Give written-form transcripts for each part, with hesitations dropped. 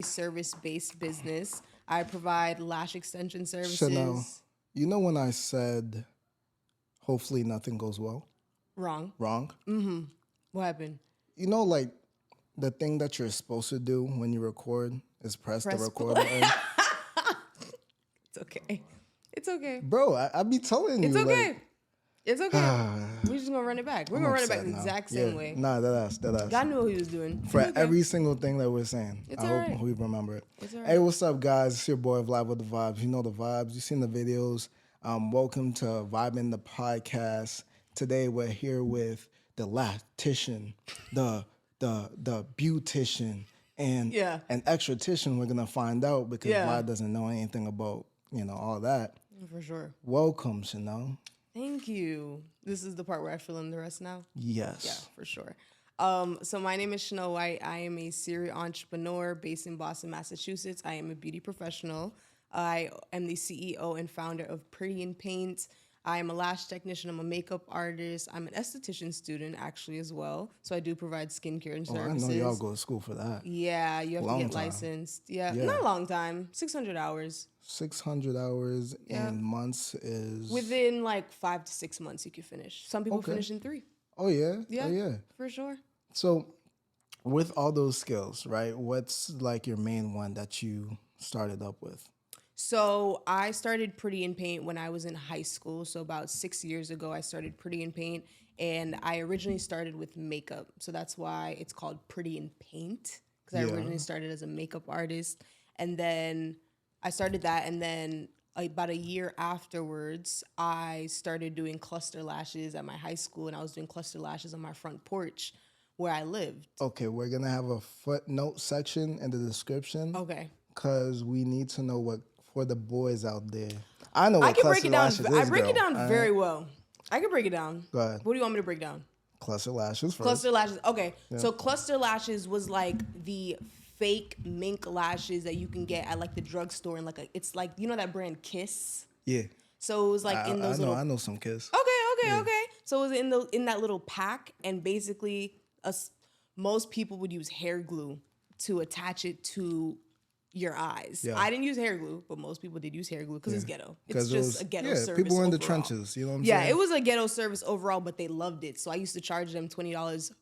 service-based business. I provide lash extension services. Chanel, you know when I said, hopefully nothing goes well? Wrong. Wrong? What happened? You know, like, the thing that you're supposed to do when you record is press the Press record play. button. It's okay. It's okay. Bro, I be telling you. It's okay. Like, It's okay. We're just gonna run it back. We're gonna run it back upset the now. exact same way. Nah, that's. God knew what he was doing. For It's okay. every single thing that we're saying. It's I all hope right. we remember it. It's all Hey, right. what's up, guys? It's your boy Vlad with the vibes. You know the vibes. You seen the videos. Welcome to VIBEN the podcast. Today we're here with the lactician, the beautician, and an extratician. We're gonna find out because Vlad doesn't know anything about all that. For sure. Welcome, Chanel. Thank you. This is the part where I fill in the rest now? Yes. Yeah, for sure. So my name is Shanell Whyte. I am a serial entrepreneur based in Boston, Massachusetts. I am a beauty professional. I am the CEO and founder of Pretty in Paint. I am a lash technician. I'm a makeup artist. I'm an esthetician student, actually, as well. So I do provide skincare and services. I know y'all go to school for that. Yeah, you have to get licensed. Yeah, not a long time. 600 hours. 600 hours in months is... Within like 5 to 6 months, you can finish. Some people finish in 3. Oh, yeah? Yeah, Oh, yeah. for sure. So with all those skills, right, what's like your main one that you started up with? So I started Pretty in Paint when I was in high school. So about 6 years ago, I started Pretty in Paint. And I originally started with makeup. So that's why it's called Pretty in Paint. Because I originally started as a makeup artist. And then I started that. And then about a year afterwards, I started doing cluster lashes at my high school. And I was doing cluster lashes on my front porch where I lived. Okay, we're going to have a footnote section in the description. Okay. Because we need to know what, for the boys out there. I know what I can break cluster it down. lashes is, I break girl. it down very well. I can break it down. Go ahead. What do you want me to break down? Cluster lashes first. Cluster lashes. Okay. Yeah. So cluster lashes was like the fake mink lashes that you can get at like the drugstore and like it's like, you know that brand Kiss? Yeah. So it was like in those I know some Kiss. Okay. So it was in that little pack, and basically most people would use hair glue to attach it to your eyes. Yeah. I didn't use hair glue, but most people did use hair glue because it's ghetto. It's just a ghetto service. People were in the overall. trenches, you know what I'm saying? Yeah, it was a ghetto service overall, but they loved it. So I used to charge them $20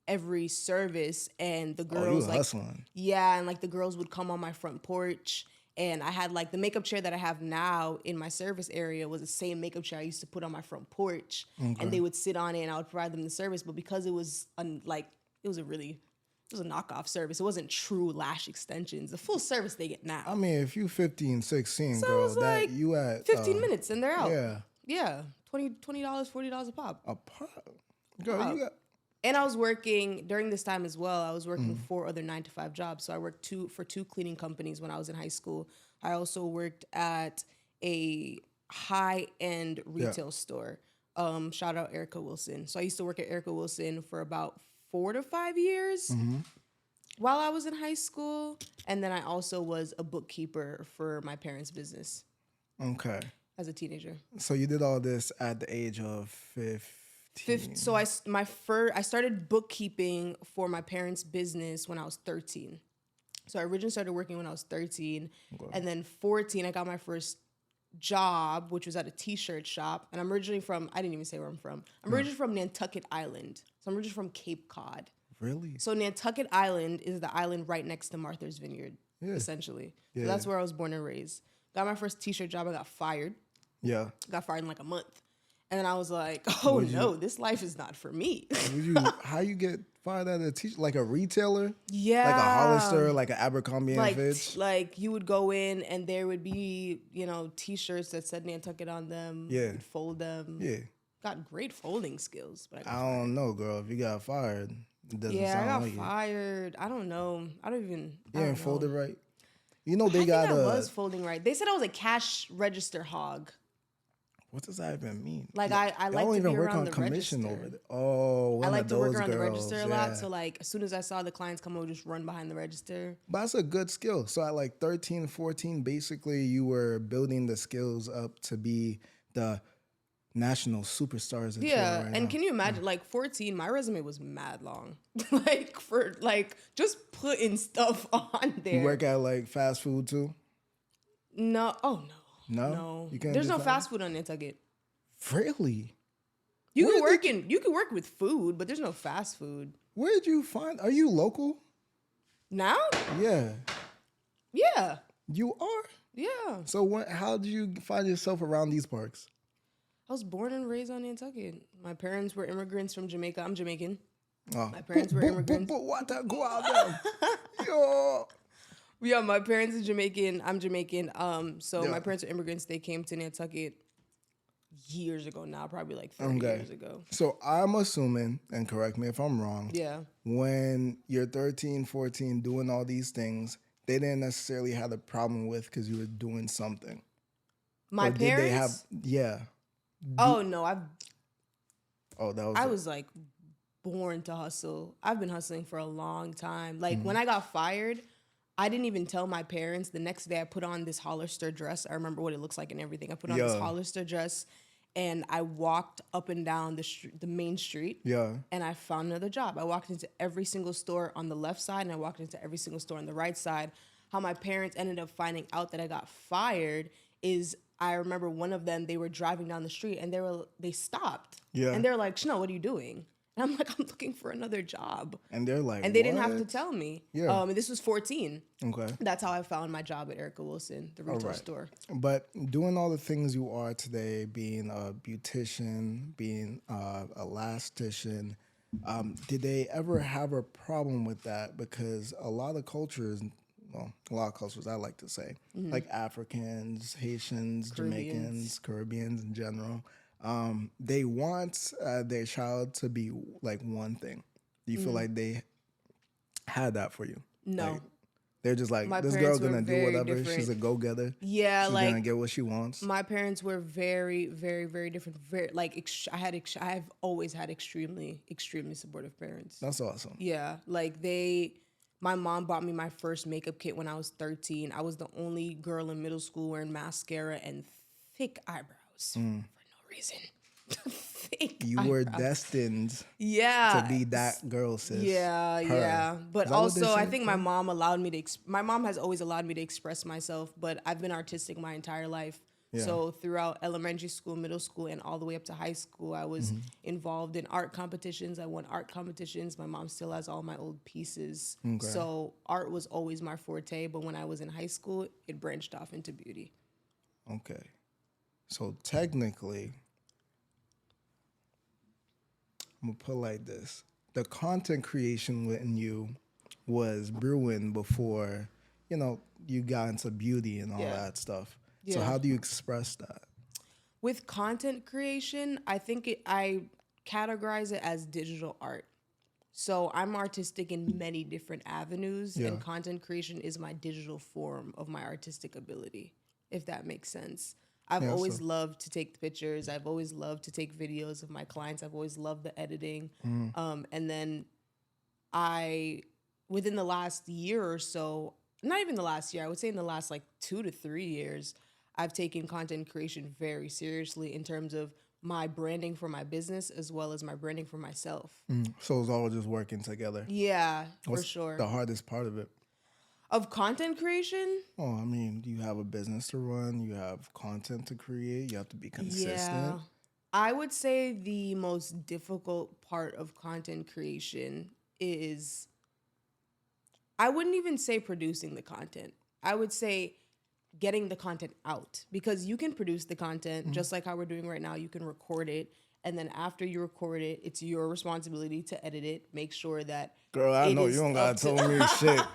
every service, and the girls hustling. Yeah, and like the girls would come on my front porch, and I had like the makeup chair that I have now in my service area was the same makeup chair I used to put on my front porch, and they would sit on it, and I would provide them the service. But because it was it was a knockoff service. It wasn't true lash extensions. The full service they get now. I mean, if you 15, 16, so girl, it was like that you at 15 minutes and they're out. Yeah. Yeah. $20, $40 a pop. A pop? Girl, you got... And I was working during this time as well. I was working 4 other 9-to-5 jobs. So I worked for 2 cleaning companies when I was in high school. I also worked at a high-end retail store. Shout out Erica Wilson. So I used to work at Erica Wilson for about 4 to 5 years while I was in high school. And then I also was a bookkeeper for my parents' business. Okay. As a teenager. So you did all this at the age of 15. So I started bookkeeping for my parents' business when I was 13. So I originally started working when I was 13. Okay. And then 14, I got my first job, which was at a t-shirt shop. And I'm originally from, I didn't even say where I'm from. I'm originally from Nantucket Island. So I'm originally from Cape Cod. Really? So Nantucket Island is the island right next to Martha's Vineyard, essentially. So that's where I was born and raised. Got my first t-shirt job. I got fired. Yeah. Got fired in like a month. And then I was like, oh no, this life is not for me. How you get fired at a t-shirt? Like a retailer? Yeah. Like a Hollister, like an Abercrombie and Fitch? Like you would go in and there would be, t-shirts that said Nantucket on them. Yeah. You'd fold them. Yeah. Got great folding skills. But I don't know, girl. If you got fired, it doesn't sound like I got fired. I don't know. I don't even. You didn't fold it right? You know, I was folding right. They said I was a cash register hog. What does that even mean? Like I like to be around the register. Over there. Oh, I like to work around the register a lot. So like as soon as I saw the clients come over, just run behind the register. But that's a good skill. So at like 13, 14, basically you were building the skills up to be the national superstars that you are Yeah, right and now. can you imagine, like 14, my resume was mad long. Like for like just putting stuff on You there. work at like fast food too? No, oh no, No? no. You can't There's do no fast fast food on Nantucket. Really? You Where can work did you, in, you can work with food, but there's no fast food. where did you find, are you local? Now? Yeah. Yeah, You are? yeah. So how did you find yourself around these parks? I was born and raised on Nantucket. My parents were immigrants from Jamaica. I'm Jamaican. Oh, My parents were immigrants. what that go out there? Yo. Yeah, my parents are Jamaican. I'm Jamaican. So Yeah. my parents are immigrants. They came to Nantucket years ago now, probably like 30 Okay. years ago. So I'm assuming, and correct me if I'm wrong, Yeah. when you're 13, 14, doing all these things, they didn't necessarily have a problem with because you were doing something. My Or did they have, parents? yeah. Oh no, Oh, that was I was like born to hustle. I've been hustling for a long time. Like when I got fired, I didn't even tell my parents. The next day I put on this Hollister dress. I remember what it looks like and everything. I put on this Yeah. Hollister dress and I walked up and down the main street. Yeah. And I found another job. I walked into every single store on the left side and I walked into every single store on the right side. How my parents ended up finding out that I got fired is I remember one of them, they were driving down the street and they stopped. Yeah. And they're like, Shanell, what are you doing? And I'm like, I'm looking for another job. And they're like, And they didn't have to "What?" tell me. Yeah. And this was 14. Okay. That's how I found my job at Erica Wilson, the retail right. store. But doing all the things you are today, being a beautician, being a elastician, did they ever have a problem with that? Because a lot of cultures, well, a lot of cultures, I like to say, like Africans, Haitians, Jamaicans, Caribbeans in general, they want their child to be like one thing. Do you feel like they had that for you? No. Like, they're just like, My this girl parents were gonna do very whatever. different. She's a go-getter. Yeah, She's like gonna get what she wants. my parents were very, very, very different. Very like I've always had extremely, extremely supportive parents. That's awesome. Yeah, like my mom bought me my first makeup kit when I was 13. I was the only girl in middle school wearing mascara and thick eyebrows for no reason. Thick You were eyebrows. destined Yeah. to be that girl, sis. Yeah, Her. yeah. But Is that what they also, I say? think my mom allowed me to. My mom has always allowed me to express myself, but I've been artistic my entire life. Yeah. So throughout elementary school, middle school, and all the way up to high school, I was involved in art competitions. I won art competitions. My mom still has all my old pieces. Okay. So art was always my forte. But when I was in high school, it branched off into beauty. Okay. So technically, I'm gonna put it like this: the content creation within you was brewing before, you got into beauty and all Yeah. that stuff. So Yeah. how do you express that? With content creation, I think I categorize it as digital art. So I'm artistic in many different avenues, Yeah. and content creation is my digital form of my artistic ability, if that makes sense. I've Yeah, always so- loved to take pictures. I've always loved to take videos of my clients. I've always loved the editing. And then within the last year or so, not even the last year, I would say in the last like 2 to 3 years, I've taken content creation very seriously in terms of my branding for my business as well as my branding for myself. So it's all just working together. Yeah, What's for sure. the hardest part of it? Of content creation? Oh, I mean, you have a business to run, you have content to create, you have to be consistent. Yeah. I would say the most difficult part of content creation is, I wouldn't even say producing the content. I would say getting the content out, because you can produce the content just like how we're doing right now. You can record it. And then after you record it, it's your responsibility to edit it. Make sure that Girl, I it know is you don't up gotta to- tell me shit.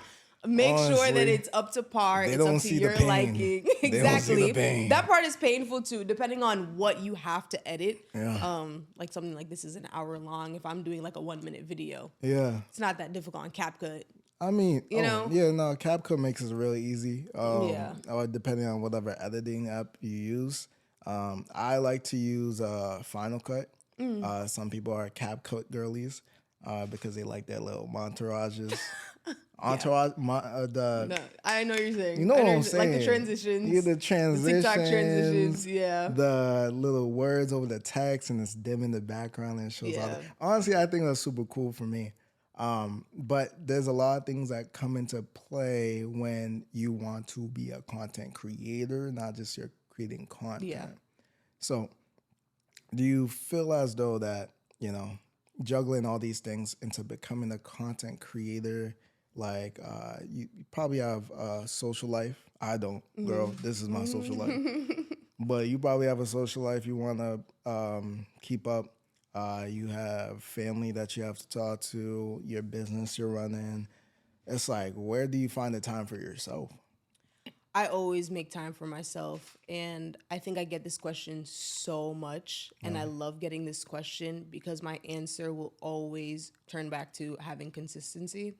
Make sure that Honestly, it's up to par. they It's don't up to see the your pain. liking. They don't see the Exactly. pain. That part is painful too, depending on what you have to edit. Yeah. Like something like this is an hour long. If I'm doing like a 1-minute video, Yeah. it's not that difficult on CapCut. I mean, You know? yeah, no, CapCut makes it really easy. Yeah. Or depending on whatever editing app you use. I like to use Final Cut. Some people are CapCut girlies. because they like their little entourages. Yeah. No, I know what you're saying. You know I what I'm you're saying. Like the saying? transitions. Yeah, the The TikTok transitions. transitions, Yeah. the little words over the text, and it's dim in the background and it shows all Yeah. the. Honestly, I think that's super cool for me. But there's a lot of things that come into play when you want to be a content creator, not just you're creating content. Yeah. So, do you feel as though that, you know, juggling all these things into becoming a content creator, like you probably have a social life. I don't, girl. This is my social life. But you probably have a social life you want to keep up. You have family that you have to talk to, your business you're running. It's like, where do you find the time for yourself? I always make time for myself. And I think I get this question so much. And I love getting this question because my answer will always turn back to having consistency.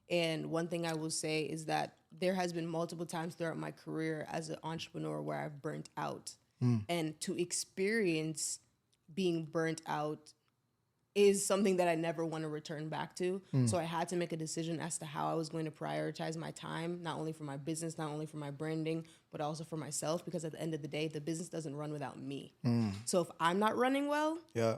And one thing I will say is that there has been multiple times throughout my career as an entrepreneur where I've burnt out. And to experience being burnt out is something that I never want to return back to. So I had to make a decision as to how I was going to prioritize my time, not only for my business, not only for my branding, but also for myself, because at the end of the day, the business doesn't run without me. So if I'm not running well, Yeah.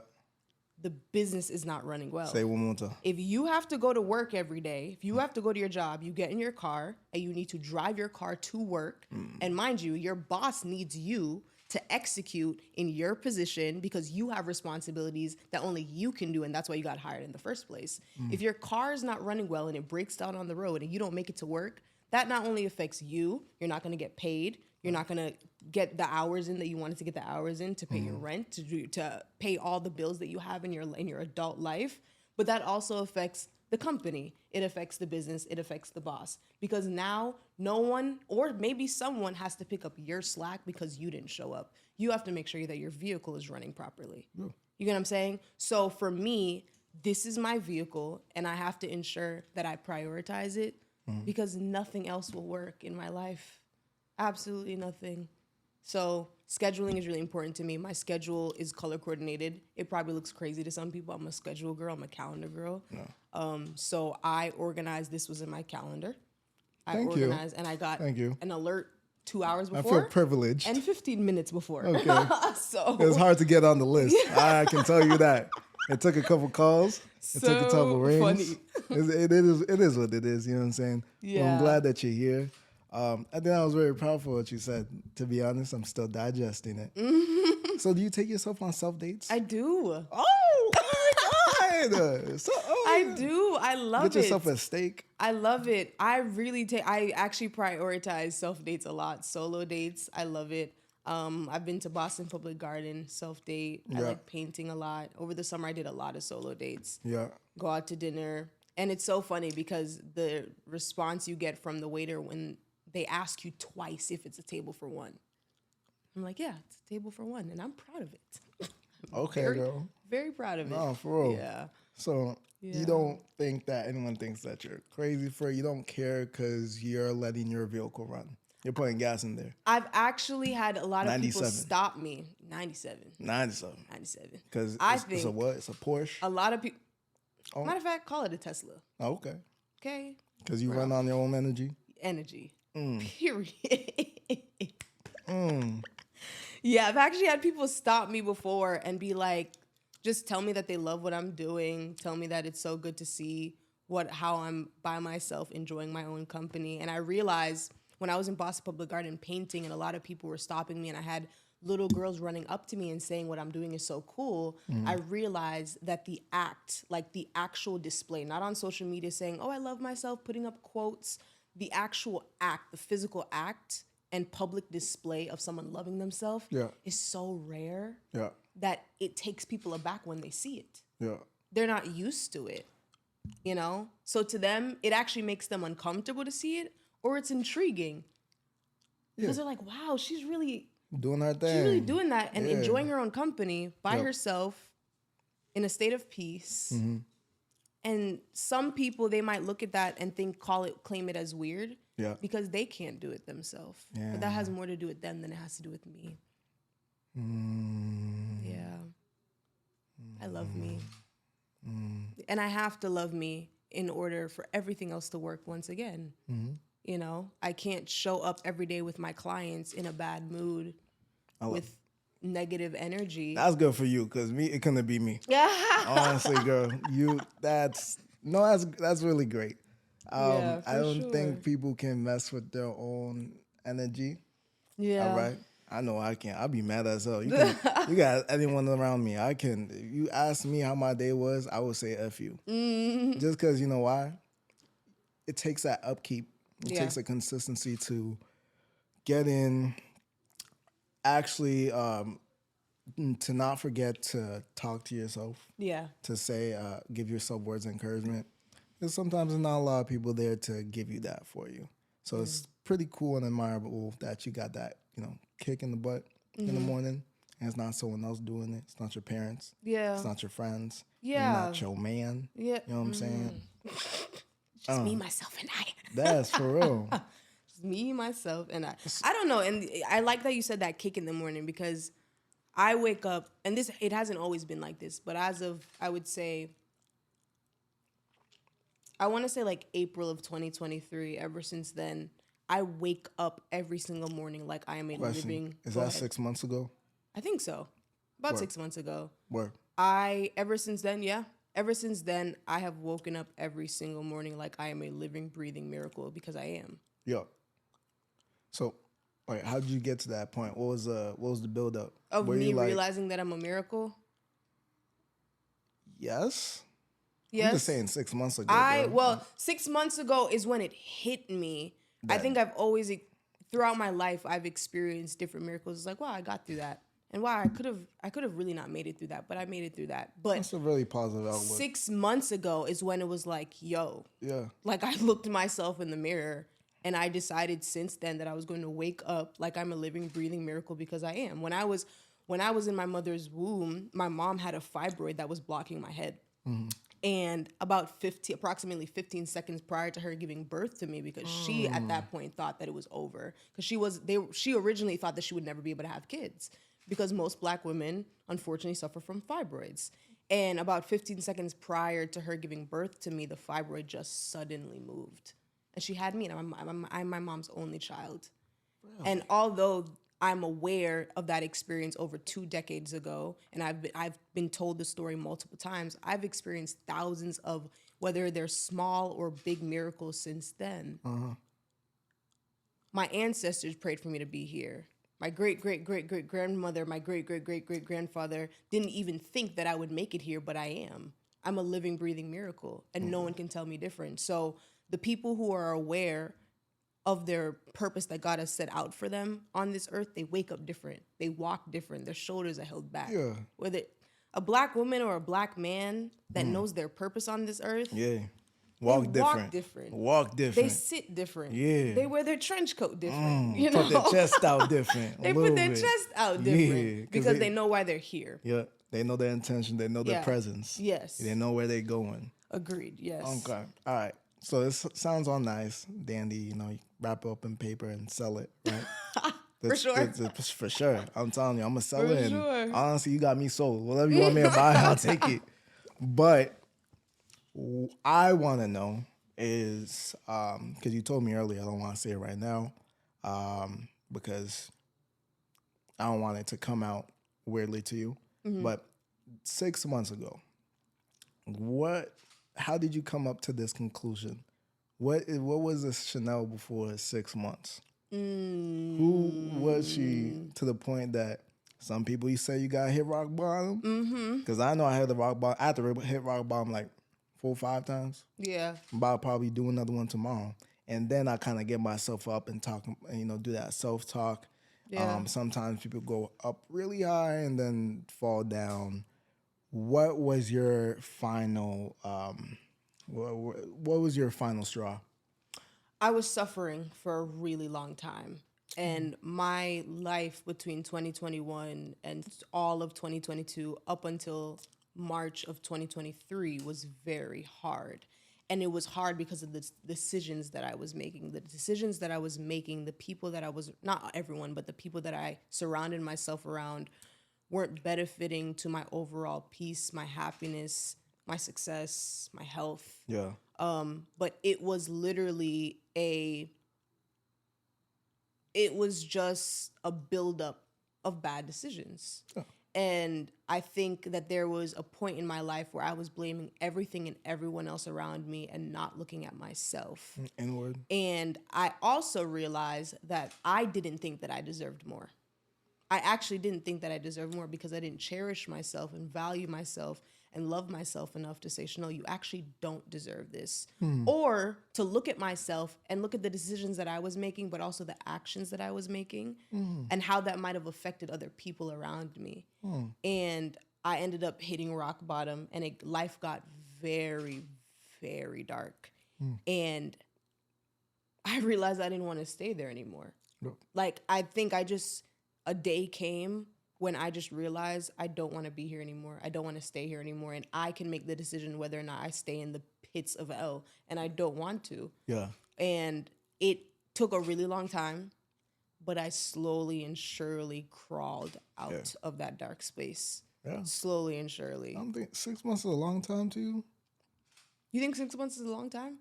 the business is not running well. Say one more time. If you have to go to work every day, if you have to go to your job, you get in your car and you need to drive your car to work. And mind you, your boss needs you to execute in your position because you have responsibilities that only you can do. And that's why you got hired in the first place. If your car is not running well and it breaks down on the road and you don't make it to work, that not only affects you, you're not going to get paid. You're not going to get the hours in that you wanted to get the hours in to pay your rent, to pay all the bills that you have in your adult life. But that also affects the company. It affects the business. It affects the boss. Because now no one, or maybe someone, has to pick up your slack because you didn't show up. You have to make sure that your vehicle is running properly. You get what I'm saying? So for me, this is my vehicle, and I have to ensure that I prioritize it because nothing else will work in my life. Absolutely nothing. So scheduling is really important to me. My schedule is color coordinated. It probably looks crazy to some people. I'm a schedule girl. I'm a calendar girl. So I organized. This was in my calendar. Thank you. And I got Thank you. an alert 2 hours I before. feel privileged. And 15 minutes before. Okay. So It's hard to get on the list. I can tell you that. It took a couple calls. It took a couple rings. Funny. It is what it is. You know what I'm saying? Yeah. Well, I'm glad that you're here. I think that was very powerful what you said. To be honest, I'm still digesting it. So do you take yourself on self dates? I do. Oh my God. I do. I love it. Get yourself a steak. I love it. I actually prioritize self dates a lot. Solo dates. I love it. I've been to Boston Public Garden, self date. I like painting a lot. Over the summer, I did a lot of solo dates. Yeah. Go out to dinner. And it's so funny because the response you get from the waiter when they ask you twice if it's a table for one. I'm like, yeah, it's a table for one. And I'm proud of it. Okay, girl. Very proud of it. No, for real. Yeah. So you don't think that anyone thinks that you're crazy for it? You don't care because you're letting your vehicle run. You're putting gas in there. I've actually had a lot of 97. people stop me. 97. 97. 97. Because think it's a what? It's a Porsche? a lot of people. Matter of fact, call it a Tesla. Oh, okay. Okay. Because you run on your own energy? Energy. Period. Yeah, I've actually had people stop me before and be like, just tell me that they love what I'm doing. Tell me that it's so good to see how I'm by myself enjoying my own company. And I realized when I was in Boston Public Garden painting and a lot of people were stopping me and I had little girls running up to me and saying what I'm doing is so cool, I realized that the act, like the actual display, not on social media saying, oh, I love myself, putting up quotes, the actual act, the physical act and public display of someone loving themselves is so rare that it takes people aback when they see it. Yeah. They're not used to it, you know? So to them, it actually makes them uncomfortable to see it, or it's intriguing. Because they're like, wow, she's really doing her thing. She's really doing that and enjoying her own company by herself in a state of peace. And some people, they might look at that and claim it as weird because they can't do it themselves. But that has more to do with them than it has to do with me. Yeah. I love me. And I have to love me in order for everything else to work once again. You know, I can't show up every day with my clients in a bad mood with negative energy. That's good for you, because me, it couldn't be me. Yeah. Honestly, girl, that's really great. Yeah, I for don't sure. think people can mess with their own energy. Yeah. All right. I know I can't. I'll be mad as hell. You got anyone around me. I can. If you ask me how my day was, I would say F you. Just because, you know why? It takes that upkeep. It Yeah. takes a consistency to get in, actually, to not forget to talk to yourself, Yeah. to say, give yourself words of encouragement. Because sometimes there's not a lot of people there to give you that for you. So it's pretty cool and admirable that you got that, kick in the butt in the morning. And it's not someone else doing it. It's not your parents. Yeah. It's not your friends. Yeah. You're not your man. Yeah. You know what I'm saying? Just me, myself, and I. That's for real. Just me, myself, and I. I don't know. And I like that you said that kick in the morning, because I wake up, and it hasn't always been like this, but as of, I would say, I want to say like April of 2023, ever since then, I wake up every single morning like I am a Question. living. Is Go that ahead. 6 months ago? I think so. About Word. 6 months ago. Where? Ever since then, I have woken up every single morning like I am a living, breathing miracle, because I am. Yo. So, all right, how did you get to that point? What was the build up? Of Were me you like, realizing that I'm a miracle? yes? Yes. I'm just saying 6 months ago. Bro. 6 months ago is when it hit me. I think I've always, throughout my life, I've experienced different miracles. It's like, wow, I got through that. And wow, I could have really not made it through that, but I made it through that. But That's a really positive outlook. 6 months ago is when it was like, yo, Yeah. like I looked myself in the mirror, and I decided since then that I was going to wake up like I'm a living, breathing miracle, because I am. When I was in my mother's womb, my mom had a fibroid that was blocking my head. And approximately 15 seconds prior to her giving birth to me, because she at that point thought that it was over, because she originally thought that she would never be able to have kids, because most Black women unfortunately suffer from fibroids. And about 15 seconds prior to her giving birth to me, the fibroid just suddenly moved, and she had me, and I'm my mom's only child. Really? And although I'm aware of that experience over 2 decades ago, and I've been told the story multiple times, I've experienced thousands of, whether they're small or big, miracles since then. My ancestors prayed for me to be here. My great-great-great-great-grandmother, my great-great-great-great-grandfather didn't even think that I would make it here, but I am. I'm a living, breathing miracle, and no one can tell me different. So the people who are aware of their purpose that God has set out for them on this earth, they wake up different. They walk different. Their shoulders are held back. Yeah. Whether a Black woman or a Black man that knows their purpose on this earth, Yeah. they Walk different. They sit different. Yeah. They wear their trench coat different. You know? Put their chest out different. They put their chest out different, Yeah, because they know why they're here. Yeah. They know their intention. They know their presence. Yes. They know where they're going. Agreed. Yes. Okay. All right. So this sounds all nice, dandy. You wrap it up in paper and sell it, right? For sure. For sure. I'm telling you, I'm gonna sell For it. sure. And honestly, you got me sold. Whatever you want me to buy, I'll take it. But I want to know is, because you told me earlier, I don't want to say it right now, because I don't want it to come out weirdly to you. But 6 months ago, how did you come up to this conclusion? What was this Shanell before 6 months? Who was she, to the point that some people, you say you got to hit rock bottom? Because I know I had the rock bottom. I had to hit rock bottom like 4 or 5 times. Yeah. I'm about to probably do another one tomorrow. And then I kind of get myself up and talk, do that self-talk. Yeah. Sometimes people go up really high and then fall down. What was your final, what was your final straw? I was suffering for a really long time. And my life between 2021 and all of 2022 up until March of 2023 was very hard. And it was hard because of the decisions that I was making. The people that I was, not everyone, but the people that I surrounded myself around weren't benefiting to my overall peace, my happiness, my success, my health. Yeah. But it was literally it was just a buildup of bad decisions. Oh. And I think that there was a point in my life where I was blaming everything and everyone else around me and not looking at myself. Inward. And I also realized that I didn't think that I deserved more. I actually didn't think that I deserved more because I didn't cherish myself and value myself and love myself enough to say, Shanell, you actually don't deserve this. Or to look at myself and look at the decisions that I was making, but also the actions that I was making and how that might have affected other people around me. And I ended up hitting rock bottom and life got very, very dark. And I realized I didn't want to stay there anymore. No. Like, I think a day came when I just realized I don't want to be here anymore. I don't want to stay here anymore. And I can make the decision whether or not I stay in the pits of hell. And I don't want to. Yeah. And it took a really long time, but I slowly and surely crawled out of that dark space. Yeah. Slowly and surely. I don't think 6 months is a long time to you. You think 6 months is a long time?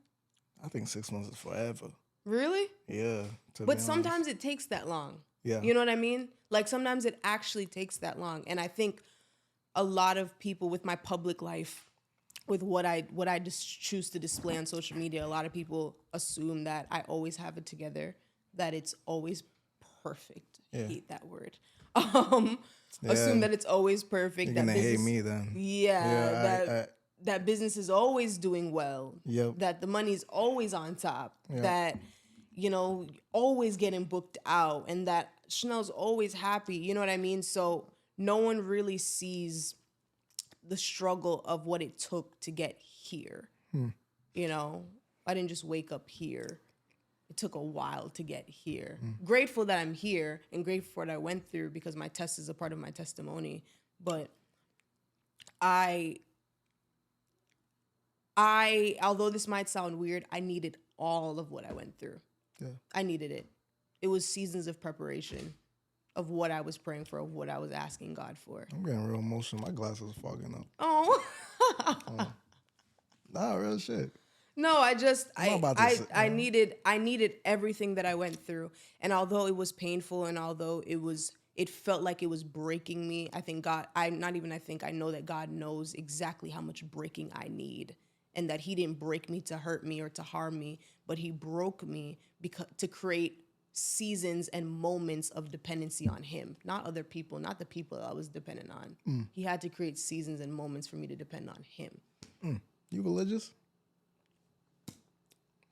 I think 6 months is forever. Really? Yeah. But sometimes it takes that long. Yeah. You know what I mean? Like, sometimes it actually takes that long. And I think a lot of people with my public life, with what I just choose to display on social media, a lot of people assume that I always have it together, that it's always perfect. I hate that word. Assume that it's always perfect. You're that gonna hate me then. Yeah. That business is always doing well. Yep. That the money's always on top. Yep. That, you know, always getting booked out, and that Shanell's always happy. You know what I mean? So no one really sees the struggle of what it took to get here. You know, I didn't just wake up here. It took a while to get here. Grateful that I'm here and grateful for what I went through, because my test is a part of my testimony. But although this might sound weird, I needed all of what I went through. Yeah. I needed it. It was seasons of preparation of what I was praying for, of what I was asking God for. I'm getting real emotional. My glasses are fogging up. Oh. Nah, real shit. No, I needed everything that I went through. And although it was painful, and although it felt like it was breaking me, I know that God knows exactly how much breaking I need. And that he didn't break me to hurt me or to harm me, but he broke me to create seasons and moments of dependency on him, not other people, not the people I was dependent on. He had to create seasons and moments for me to depend on him. You religious?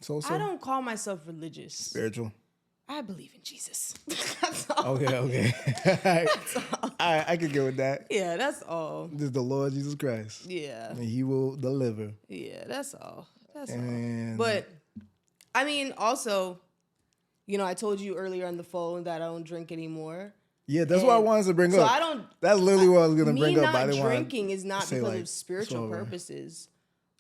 So? I don't call myself religious. Spiritual? I believe in Jesus. That's all. Okay. That's all. I can get with that. Yeah, that's all. This is the Lord Jesus Christ. Yeah. And he will deliver. Yeah, that's all. That's all. But, I mean, also, you know, I told you earlier on the phone that I don't drink anymore. Yeah, that's what I wanted to bring up. That's literally what I was going to bring up. Me not drinking is not because of spiritual purposes.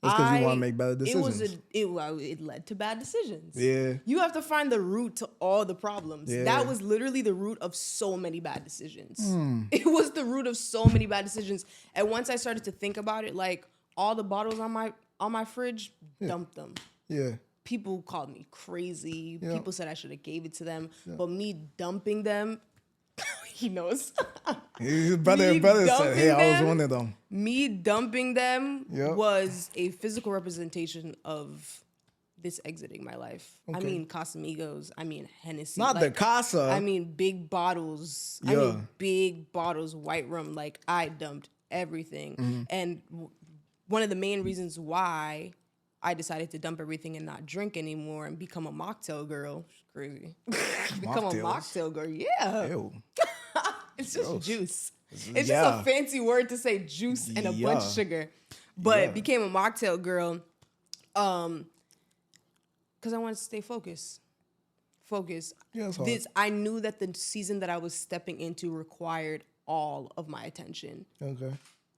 It's because you want to make better decisions. It led to bad decisions. Yeah. You have to find the root to all the problems. Yeah. That was literally the root of so many bad decisions. It was the root of so many bad decisions. And once I started to think about it, like, all the bottles on my fridge, dumped them. Yeah. People called me crazy. Yeah. People said I should have gave it to them. Yeah. But me dumping them, he knows. His brother said, hey, I was one of them. Me dumping them was a physical representation of this exiting my life. Okay. I mean, Casamigos. I mean, Hennessy. Not the Casa. I mean, big bottles. Yeah. I mean, big bottles, white rum. Like, I dumped everything. And one of the main reasons why I decided to dump everything and not drink anymore and become a mocktail girl. Crazy. Become a mocktail girl. Yeah. Ew. It's just juice. It's just a fancy word to say juice and a bunch of sugar. But became a mocktail girl because I wanted to stay focused. Yeah, I knew that the season that I was stepping into required all of my attention. Okay.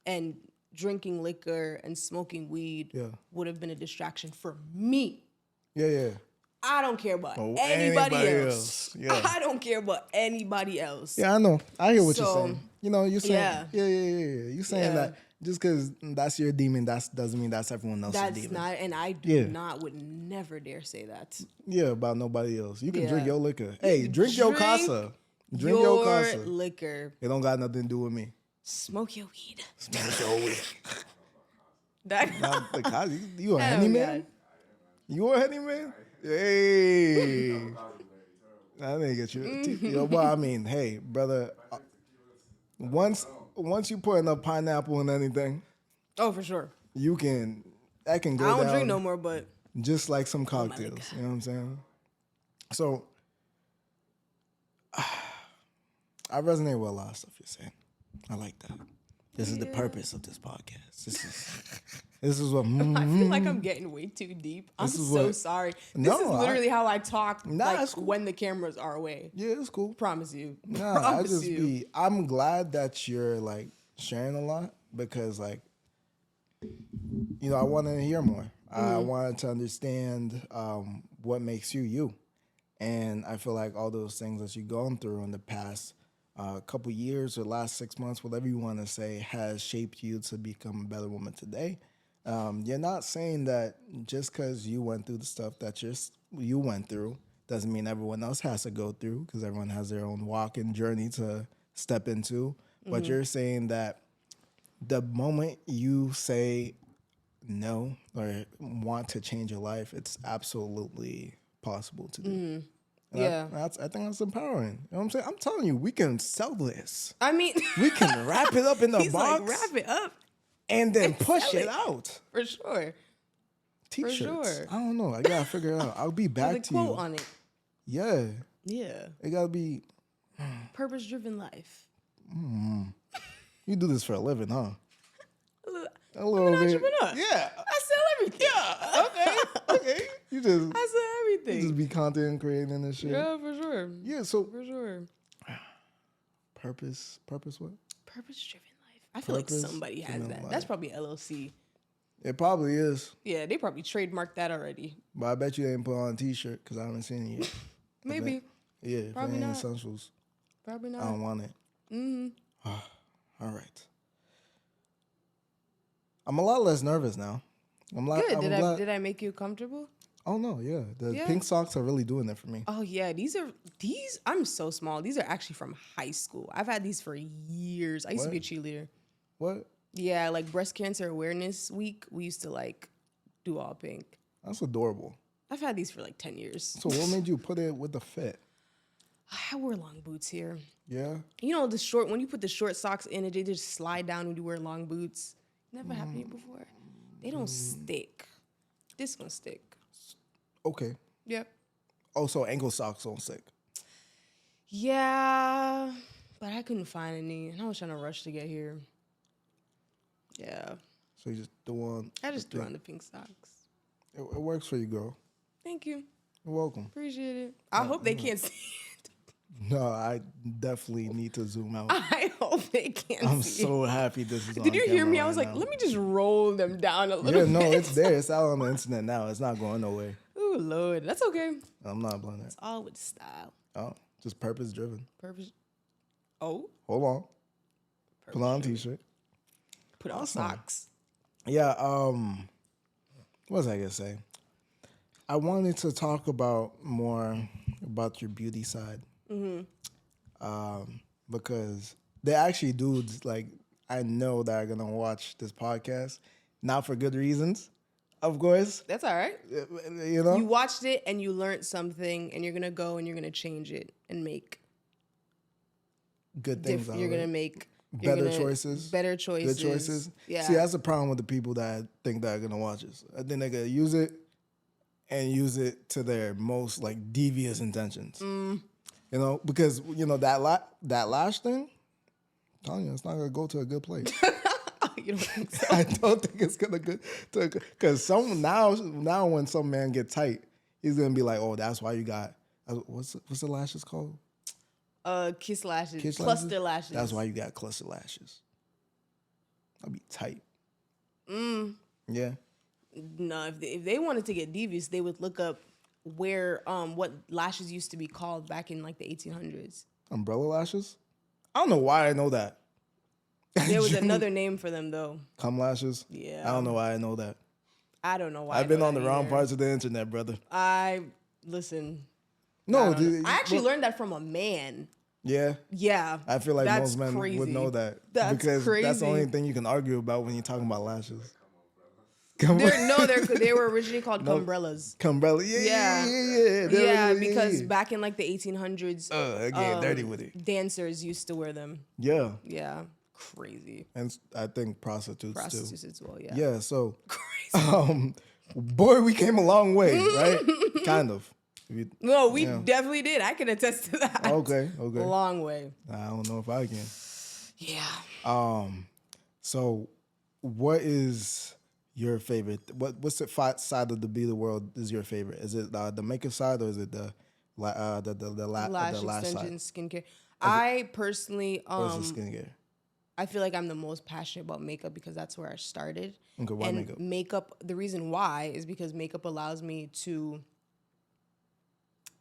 And drinking liquor and smoking weed would have been a distraction for me. Yeah. I don't care about anybody else. Yeah. I don't care about anybody else. Yeah, I know. I hear what you're saying. You know, you're saying, yeah. You're saying that Just because that's your demon, that doesn't mean that's everyone else's That's demon. not, and I do Yeah. not, would never dare say that. Yeah, about nobody else. You can drink Yeah. your liquor. Hey, drink your casa. Drink your casa. liquor. It don't got nothing to do with me. Smoke your weed. Smoke your weed. That, Not the casa. You a Oh, henny God. man? You a henny man? Hey. That nigga you. Yo, well, I mean, hey, brother. Once you put enough pineapple in anything, Oh, for sure. that can go I don't down drink no more, but just like some cocktails. You know what I'm saying? So I resonate with a lot of stuff you're saying. I like that. This is the purpose of this podcast. This is what I feel like I'm getting way too deep. I'm This is so what- sorry. This No, is literally how I talk it's cool. when the cameras are away. Yeah, it's cool. Promise you. Nah, Promise you. I'm glad that you're like sharing a lot because like, I want to hear more. I wanted to understand what makes you you. And I feel like all those things that you've gone through in the past couple years or last 6 months, whatever you want to say, has shaped you to become a better woman today. You're not saying that just because you went through the stuff that you went through doesn't mean everyone else has to go through, because everyone has their own walk and journey to step into. But you're saying that the moment you say no or want to change your life, it's absolutely possible to do. And Yeah. I think that's empowering. You know what I'm saying? I'm telling you, we can sell this. I mean, We can wrap it up in a he's box like, wrap it up. and then push sell it it. out. For sure. T-shirts. sure. I don't know. I gotta figure it out. I'll be back With a to quote you. on it. Yeah, Yeah. it gotta be. Purpose driven life. You do this for a living, huh? A I'm little an bit. entrepreneur. Yeah. I sell everything. Okay. You just I sell everything. be content creating and shit. Yeah, for sure. Yeah. So For sure. purpose what? Purpose driven life. I feel like somebody has Purpose-driven that. life. That's probably LLC. It probably is, Yeah, they probably trademarked that already. but I bet you they didn't put on a T-shirt because I haven't seen it yet. Maybe. Yeah, if Probably it ain't not. essentials, Probably I not. don't want it. All right. I'm a lot less nervous now. Good. I'm glad. Did I make you comfortable? Oh no, yeah. The Yeah. pink socks are really doing it for me. Oh yeah, these. I'm so small. These are actually from high school. I've had these for years. I used to be a cheerleader. What? Yeah, like breast cancer awareness week, we used to like do all pink. That's adorable. I've had these for like 10 years. So what made you put it with the fit? I wear long boots here. Yeah. You know when you put the short socks in, they just slide down when you wear long boots. Never happened to you before. They don't stick. This one stick. Okay. Yep. Oh, so ankle socks don't stick. Yeah, but I couldn't find any, and I was trying to rush to get here. Yeah, So you just threw on. I just threw on the pink socks. It works for you, girl. Thank you. You're welcome. Appreciate it. I hope they can't see it. No, I definitely need to zoom out. I hope they can't I'm see so happy this is it. on Did you hear camera me? I was right like, now. let me just roll them down a little Yeah, bit. no, it's there. It's out on the internet now. It's not going nowhere. Ooh, Lord. That's okay. I'm not blowing it. It's all with style. Oh, just purpose driven. Purpose. Oh, Hold on. Put on a T-shirt. put on socks. Yeah, what was I gonna say? I wanted to talk more about your beauty side. Because there are actually dudes like I know that are gonna watch this podcast, not for good reasons, of course. That's all right. You know? You watched it and you learned something, and you're gonna go and you're gonna change it and make Good things out You're of gonna it. make Better choices. Better choices. Good choices. Yeah. See, that's the problem with the people that think that are gonna watch this. I think they're gonna use it and use it to their most like devious intentions. You know, because that lash thing. I'm telling you, it's not gonna go to a good place. You don't think so? I don't think it's gonna go to because now when some man get tight, he's gonna be like, oh, that's why you got what's the lashes called? Kiss lashes. Kiss Cluster lashes. That's why you got cluster lashes. I'll be tight. Yeah. No, if they wanted to get devious, they would look up where what lashes used to be called back in like the 1800s. Umbrella lashes? I don't know why I know that. There was another name for them though. Cum lashes? Yeah. I don't know why I know that. I don't know why. I've been on the wrong parts of the internet, brother. Listen. No, I actually learned that from a man. Yeah? Yeah. I feel like that's most men crazy. would know that. That's because crazy. That's the only thing you can argue about when you're talking about lashes. They were originally called cumbrellas. Cumbrella, Yeah, because back in like the 1800s, getting dirty with it. Dancers used to wear them. Yeah. Yeah, crazy. And I think prostitutes too. As well, yeah. Yeah, so, Crazy. boy, we came a long way, right? Kind of. We definitely did. I can attest to that. Okay. Long way. I don't know if I can. Yeah. So, what is your favorite? What's the side of the beauty world is your favorite? Is it the makeup side or is it the lash extension, side? skincare? I personally, or is it skincare? I feel like I'm the most passionate about makeup because that's where I started. Okay, why makeup? Makeup, the reason why is because makeup allows me to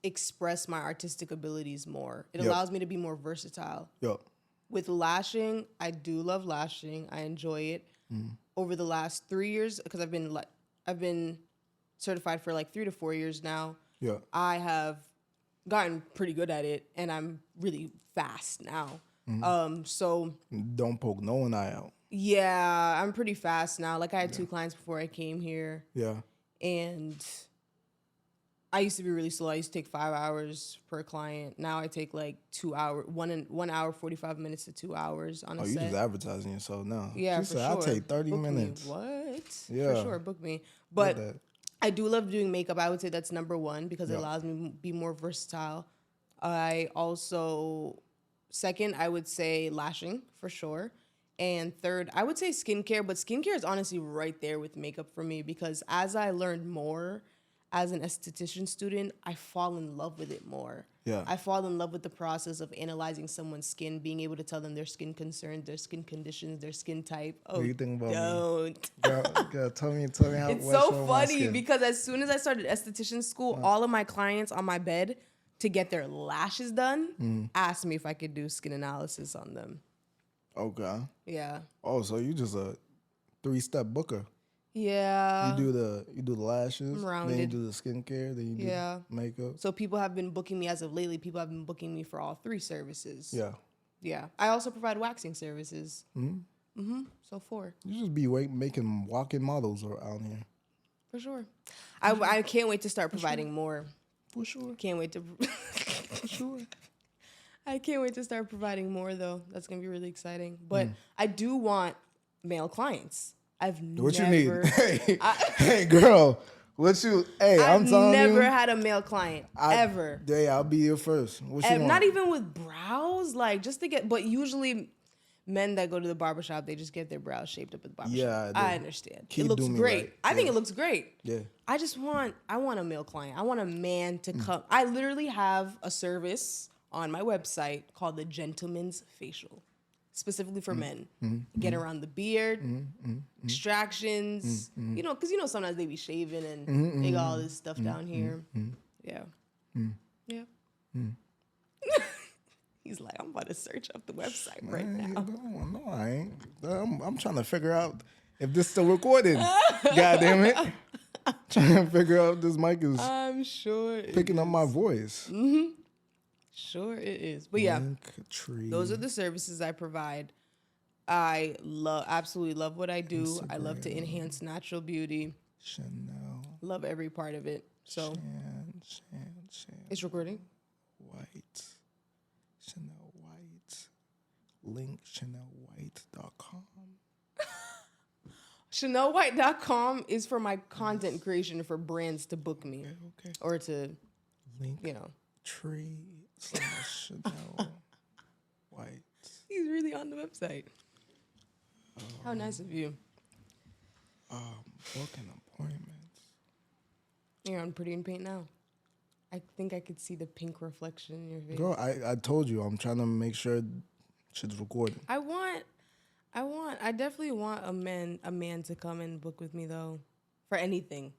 express my artistic abilities more. It allows me to be more versatile. Yep. With lashing, I do love lashing. I enjoy it. Over the last 3 years, because I've been certified for like 3 to 4 years now. Yeah. I have gotten pretty good at it, and I'm really fast now. So don't poke no one eye out. Yeah, I'm pretty fast now. Like I had 2 clients before I came here. Yeah. And I used to be really slow. I used to take 5 hours per client. Now I take like 2 hours, 1 hour, 45 minutes to 2 hours on a set. You just advertising yourself now. Yeah, she for said, sure. I'll take 30 book minutes. Me. What? Yeah. For sure, book me. But I do love doing makeup. I would say that's number 1 because it allows me to be more versatile. I also, second, I would say lashing for sure. And third, I would say skincare, but skincare is honestly right there with makeup for me because as I learned more as an esthetician student, I fall in love with it more. Yeah. I fall in love with the process of analyzing someone's skin, being able to tell them their skin concerns, their skin conditions, their skin type. Oh, what do you think about don't. Me? Girl, tell me how. It's so funny because as soon as I started esthetician school, all of my clients on my bed to get their lashes done asked me if I could do skin analysis on them. Okay. Yeah. Oh, so you just a 3-step booker. Yeah. You do the lashes, I'm rounded. then you do the skincare, then you do the makeup. So people have been booking me as of lately. People have been booking me for all 3 services. Yeah. Yeah. I also provide waxing services. So 4. You just be making walking models out here. For sure. I can't wait to start providing more. For sure. Can't wait to. For sure. I can't wait to start providing more though. That's gonna be really exciting. But I do want male clients. What you need? Hey, girl. I'm telling you. I've never had a male client ever. Yeah, I'll be your first. What you want? Not even with brows, like just to get. But usually, men that go to the barbershop, they just get their brows shaped up at the barbershop. Yeah, I understand. Keep it looks doing great. right. I think it looks great. Yeah. I want a male client. I want a man to come. I literally have a service on my website called the Gentleman's Facial, specifically for men. Get around the beard, extractions, because sometimes they be shaving and they got all this stuff down here. Yeah. Yeah. He's like, I'm about to search up the website right now. No, I ain't. I'm trying to figure out if this still recording. God damn it. Trying to figure out if this mic is I'm sure picking up my voice. Sure it is. But yeah, those are the services I provide. I absolutely love what I do. Instagram. I love to enhance natural beauty. Shanell. Love every part of it. So it's recording. White. Shanell Whyte. Link ShanellWhyte.com. ShanellWhyte.com is for my content creation for brands to book me. Okay. Or to link Shanell Whyte. He's really on the website. How nice of you. Booking appointments. You're on Pretty in Paint now. I think I could see the pink reflection in your face. Girl, I told you, I'm trying to make sure shit's recorded. I definitely want a man to come and book with me though. For anything.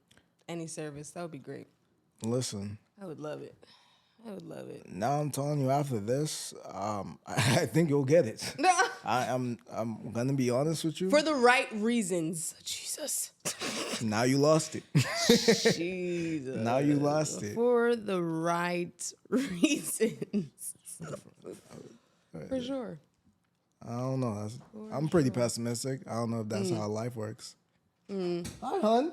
Any service. That would be great. Listen. I would love it. I would love it. Now I'm telling you, after this, I think you'll get it. I'm gonna be honest with you. For the right reasons. Jesus. Now you lost it. Jesus. Now you lost it. For the right reasons. For sure. I don't know. I'm pretty pessimistic. I don't know if that's how life works. Hi, hon.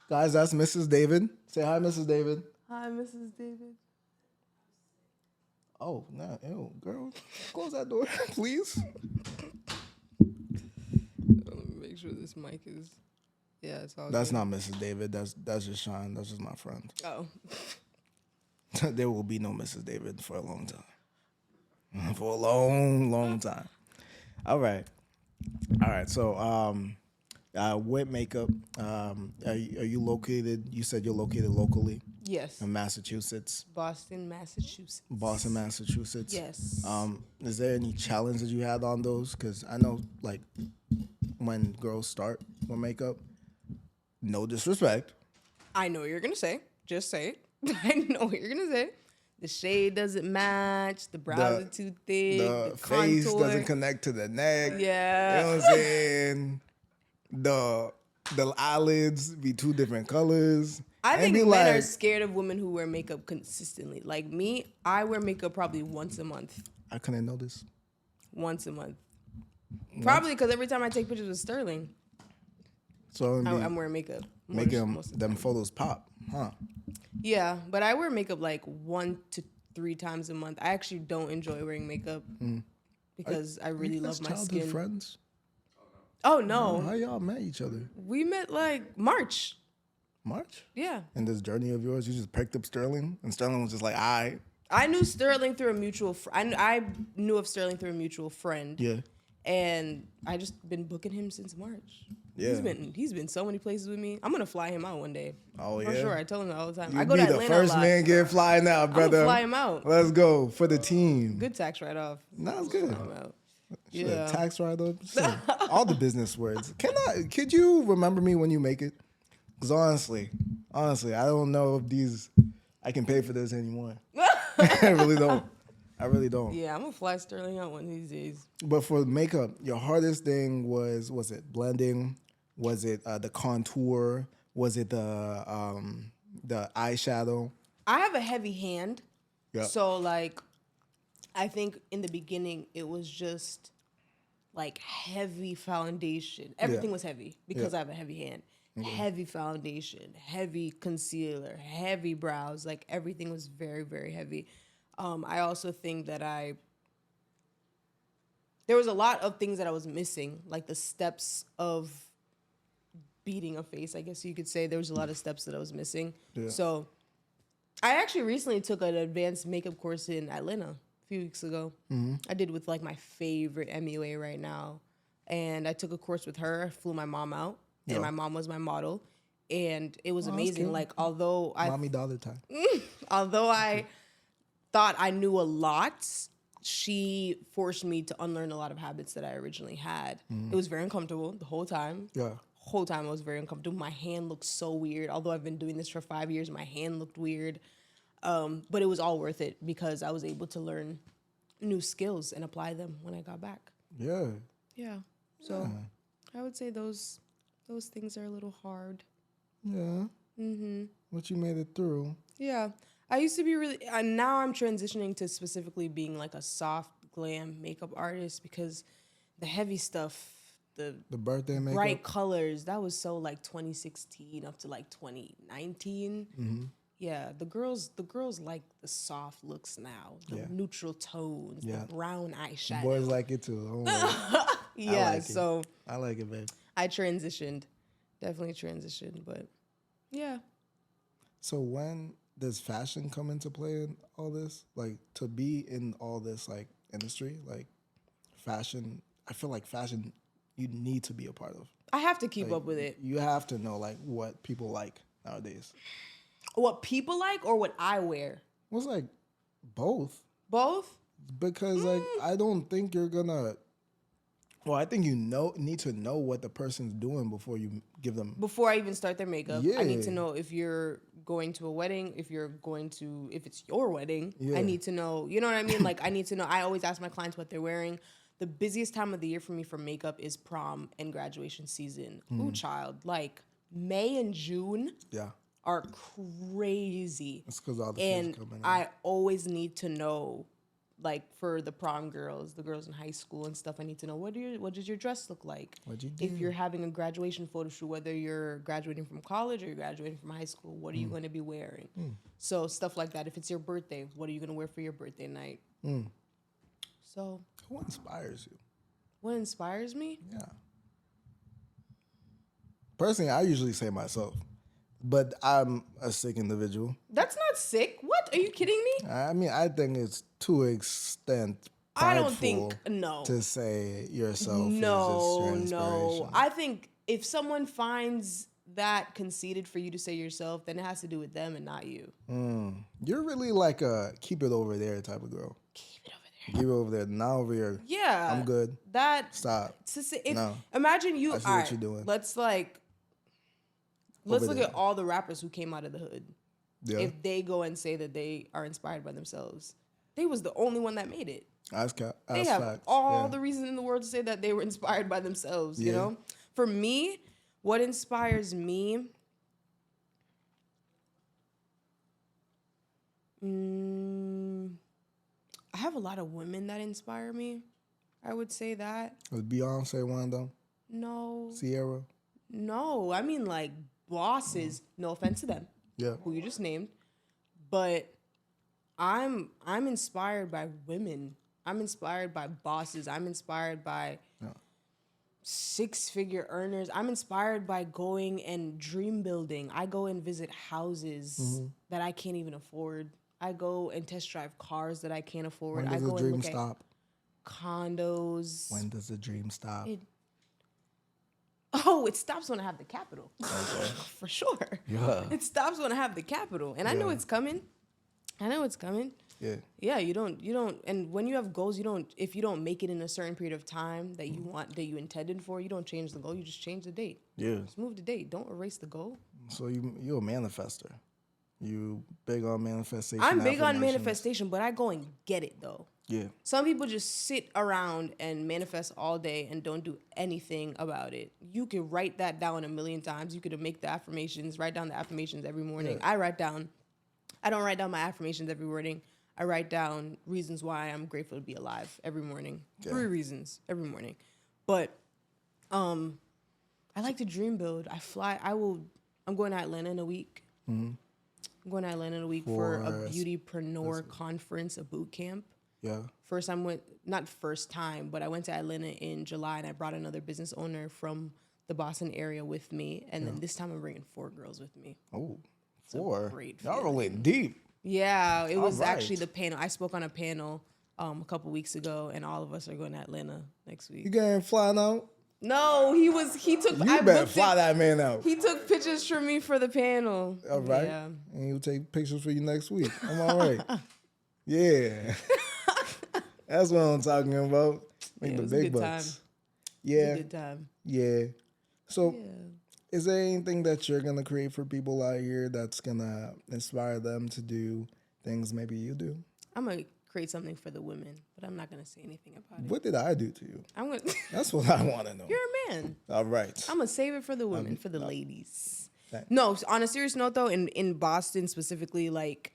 Guys, that's Mrs. David. Say hi, Mrs. David. Hi, Mrs. David. Oh, no, ew, girl. Close that door, please. Make sure this mic is... Yeah, it's all That's good. not Mrs. David. That's just Sean. That's just my friend. Oh. There will be no Mrs. David for a long time. For a long, long time. All right. So, with makeup, are you located? You said you're located locally Yes. in Massachusetts. Boston, Massachusetts. Boston, Massachusetts. Yes. Is there any challenge that you had on those? Because I know, like, when girls start with makeup, no disrespect. I know what you're going to say. Just say it. I know what you're going to say. The shade doesn't match. The brows are too thick. The The face contour doesn't connect to the neck. Yeah. You know what I'm saying? The eyelids be two different colors. I And think be men are like, scared of women who wear makeup consistently. Like me, I wear makeup probably once a month. I couldn't notice. Once a month. Probably because every time I take pictures with Sterling, So I'm wearing makeup. making most of the them time. photos pop, huh? Yeah, but I wear makeup like 1 to 3 times a month. I actually don't enjoy wearing makeup because I really love my childhood skin. friends. Oh no, How y'all met each other? we met like March. March? Yeah, In this journey of yours, you just picked up Sterling, and Sterling was just like, "I." I knew Sterling through a mutual. I knew of Sterling through a mutual friend. Yeah. And I just been booking him since March. Yeah. He's been so many places with me. I'm gonna fly him out one day. Oh, For yeah? sure. I tell him that all the time. You I go be to the Atlanta first a lot. man getting flying out, brother. fly him out. Let's go for the team. Good tax write off. That's good. Fly him out. Shit, Yeah. tax write-off. All the business words. Could you remember me when you make it? Because honestly, I don't know if I can pay for this anymore. I really don't. Yeah, I'm gonna fly Sterling out one of these days. But for makeup, your hardest thing was it blending? Was it the contour? Was it the eyeshadow? I have a heavy hand. Yeah. So like I think in the beginning it was just like heavy foundation. Everything was heavy because I have a heavy hand. Heavy foundation, heavy concealer, heavy brows. Like everything was very, very heavy. I also think that there was a lot of things that I was missing, like the steps of beating a face, I guess you could say. There was a lot of steps that I was missing. Yeah. So I actually recently took an advanced makeup course in Atlanta a few weeks ago. I did with like my favorite MUA right now. And I took a course with her. I flew my mom out. And my mom was my model. And it was amazing. cute. Like, although I Mommy dollar time. although I thought I knew a lot, she forced me to unlearn a lot of habits that I originally had. It was very uncomfortable the whole time. Yeah. Whole time I was very uncomfortable. My hand looked so weird. Although I've been doing this for 5 years, my hand looked weird. But it was all worth it because I was able to learn new skills and apply them when I got back. Yeah. Yeah. So I would say those things are a little hard. Yeah. But you made it through. Yeah. I used to be really, and now I'm transitioning to specifically being like a soft glam makeup artist because the heavy stuff, the birthday makeup. bright colors, that was so like 2016 up to like 2019. Yeah, the girls like the soft looks now, the neutral tones, the brown eyeshadow. Boys like it too. Don't worry. Yeah, like it. so I like it, babe. I transitioned, definitely transitioned, but yeah. So when does fashion come into play in all this? Like to be in all this like industry, like fashion, I feel like fashion you need to be a part of. I have to keep up with it. You have to know like what people like nowadays. What people like or what I wear? Well, it's like both. Both? Because like I don't think you're gonna Well, I think you need to know what the person's doing before you give them. Before I even start their makeup, I need to Yeah. know if you're going to a wedding, if it's your wedding. I Yeah. need to know, you know what I mean? Like, I need to know. I always ask my clients what they're wearing. The busiest time of the year for me for makeup is prom and graduation season. Ooh, child. Like, May and June Yeah. are crazy. It's because all the kids And coming in. I always need to know, like for the prom girls, the girls in high school and stuff, I need to know what does your dress look like? What'd you If do? you're having a graduation photo shoot, whether you're graduating from college or you're graduating from high school, what are you going to be wearing? So stuff like that. If it's your birthday, what are you going to wear for your birthday night? So Who inspires you? what inspires me? Yeah. Personally, I usually say myself, but I'm a sick individual. That's not sick. What? Are you kidding me? I mean, I think it's to an extent I prideful don't think, no. to say yourself is just No, your inspiration. no. I think if someone finds that conceited for you to say yourself, then it has to do with them and not you. You're really like a keep it over there type of girl. Keep it over there. Keep it over there. Now over here. Yeah. I'm good. That Stop. if, imagine you. I see all what right, you're doing. Let's Over look there. at all the rappers who came out of the hood. Yeah. If they go and say that they are inspired by themselves, they was the only one that made it. That's They have facts. all Yeah. the reason in the world to say that they were inspired by themselves. You Yeah. know, for me, what inspires me? I have a lot of women that inspire me. I would say that. Was Beyonce one of them? No, Sierra? no. I mean, like bosses. No offense to them, Yeah. who you just named, but I'm inspired by women. I'm inspired by bosses. I'm inspired by six-figure earners. I'm inspired by going and dream building. I go and visit houses that I can't even afford. I go and test drive cars that I can't afford. When I does go the and dream look stop? at condos. When does the dream stop? It stops when I have the capital. For sure. Yeah. It stops when I have the capital. And I know it's coming. Yeah. Yeah, you don't, and when you have goals, if you don't make it in a certain period of time that you intended for, you don't change the goal, you just change the date. Yeah. Just move the date. Don't erase the goal. So you're a manifester. You big on manifestation. I'm big on affirmations. manifestation, but I go and get it though. Yeah. Some people just sit around and manifest all day and don't do anything about it. You could write that down a million times. You could make the affirmations, write down the affirmations every morning. Yeah. I don't write down my affirmations every morning. I write down reasons why I'm grateful to be alive every morning. Yeah. 3 reasons every morning. But I like to dream build. I'm going to Atlanta in a week. I'm going to Atlanta in a week for a beautypreneur conference, a boot camp. Yeah. Not first time, but I went to Atlanta in July and I brought another business owner from the Boston area with me. And then this time I'm bringing 4 girls with me. Oh, a 4. great Y'all feeling. rolling deep. Yeah, it was right. actually the panel. I spoke on a panel a couple weeks ago, and all of us are going to Atlanta next You week. getting flying out? No, he took. You I better booked fly it. that man out. He took pictures for me for the panel. All right. Yeah. And he'll take pictures for you next week. I'm all right. Yeah. That's what I'm talking about. Make Yeah, the it was a big good bucks. time. Yeah. It was a good time. Yeah. So Yeah. is there anything that you're gonna create for people out here that's gonna inspire them to do things maybe you do? I'm gonna create something for the women, but I'm not gonna say anything about it. What did I do to you? I'm gonna. That's what I want to know. You're a man. All right. I'm gonna save it for the women, for the ladies. Thank- No, on a serious note though, in Boston specifically, like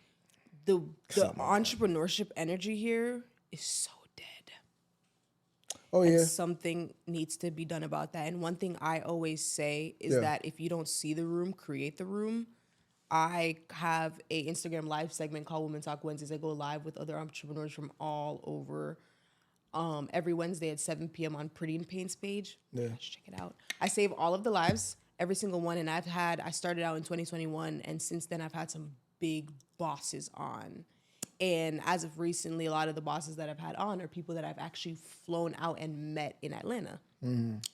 the entrepreneurship energy here is so dead. Oh And yeah. something needs to be done about that. And one thing I always say is Yeah. that if you don't see the room, create the room. I have a Instagram live segment called Women Talk Wednesdays. I go live with other entrepreneurs from all over. Every Wednesday at 7 p.m. on Pretty in Paint's page. Yeah. Let's check it out. I save all of the lives, every single one, and I started out in 2021, and since then I've had some big bosses on. And as of recently, a lot of the bosses that I've had on are people that I've actually flown out and met in Atlanta.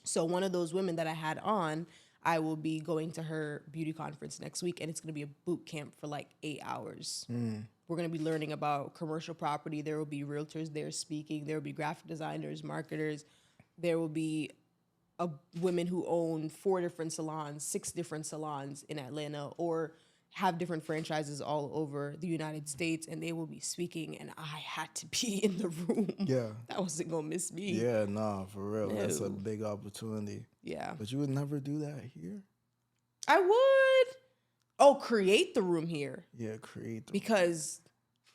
So one of those women that I had on, I will be going to her beauty conference next week, and it's going to be a boot camp for like 8 hours. We're going to be learning about commercial property. There will be realtors there speaking. There will be graphic designers, marketers. there will be women who own 4 different salons, 6 different salons in Atlanta, or have different franchises all over the United States, and they will be speaking, and I had to be in the room. Yeah. I wasn't gonna miss me. Yeah, nah, for real. No. That's a big opportunity. Yeah. But you would never do that here? I would. Oh, create the room here. Yeah, create the Because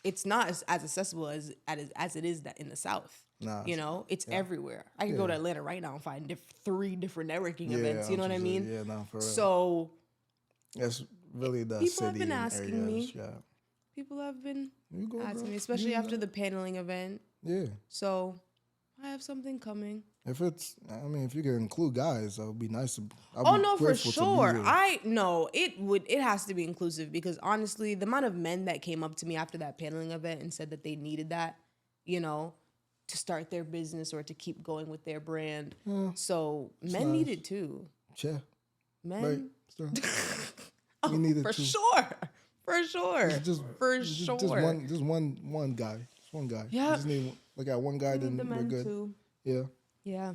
it's not as accessible as it is that in the South. Nah. You know, it's everywhere. I could go to Atlanta right now and find 3 different networking events. You know what I mean? Yeah, nah, for real. So that's really the people city have been asking areas. me. Yeah. People have been You go, asking bro. me, especially You after go. the paneling event. Yeah. So I have something coming. If you can include guys, that would be nice. Oh no, for sure. It has to be inclusive because honestly, the amount of men that came up to me after that paneling event and said that they needed that, you know, to start their business or to keep going with their brand. Yeah, so men need it too. Yeah. Men, Right. So, we need it for too. sure, for sure, Just one guy. Just one guy. Yeah. You just need look at one guy, then the we're men good. too. Yeah. Yeah,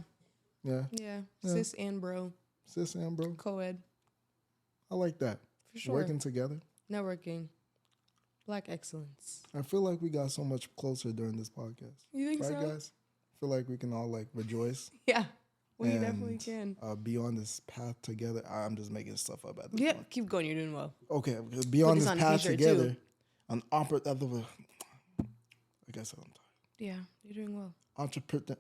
Yeah. yeah, sis and bro, Sis and bro. co-ed, I like that. for sure. Working together. Networking, Black excellence. I feel like we got so much closer during this podcast. You think Right, so? guys? I feel like we can all like rejoice. Yeah, we and, definitely can. Be on this path together. I'm just making stuff up at this Yeah, point. keep going. You're doing well. Okay, be on this this on a path t-shirt, together. too. An opera. I guess I'm tired. Yeah, you're doing well. Entrepreneur.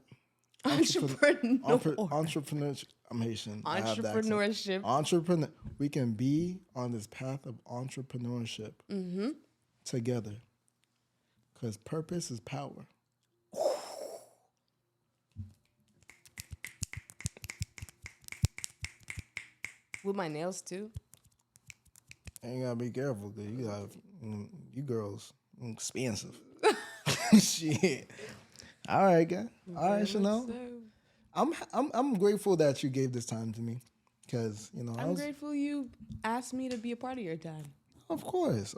Entrepreneur. Entrepreneurship. I'm Haitian. I have the accent. Entrepreneurship. Entrepreneur. We can be on this path of entrepreneurship together. Because purpose is power. With my nails too. And you gotta be careful because you girls expensive. Shit. All right, guy. All right, Shanell. I'm grateful that you gave this time to me, because I'm grateful you asked me to be a part of your time. Of course.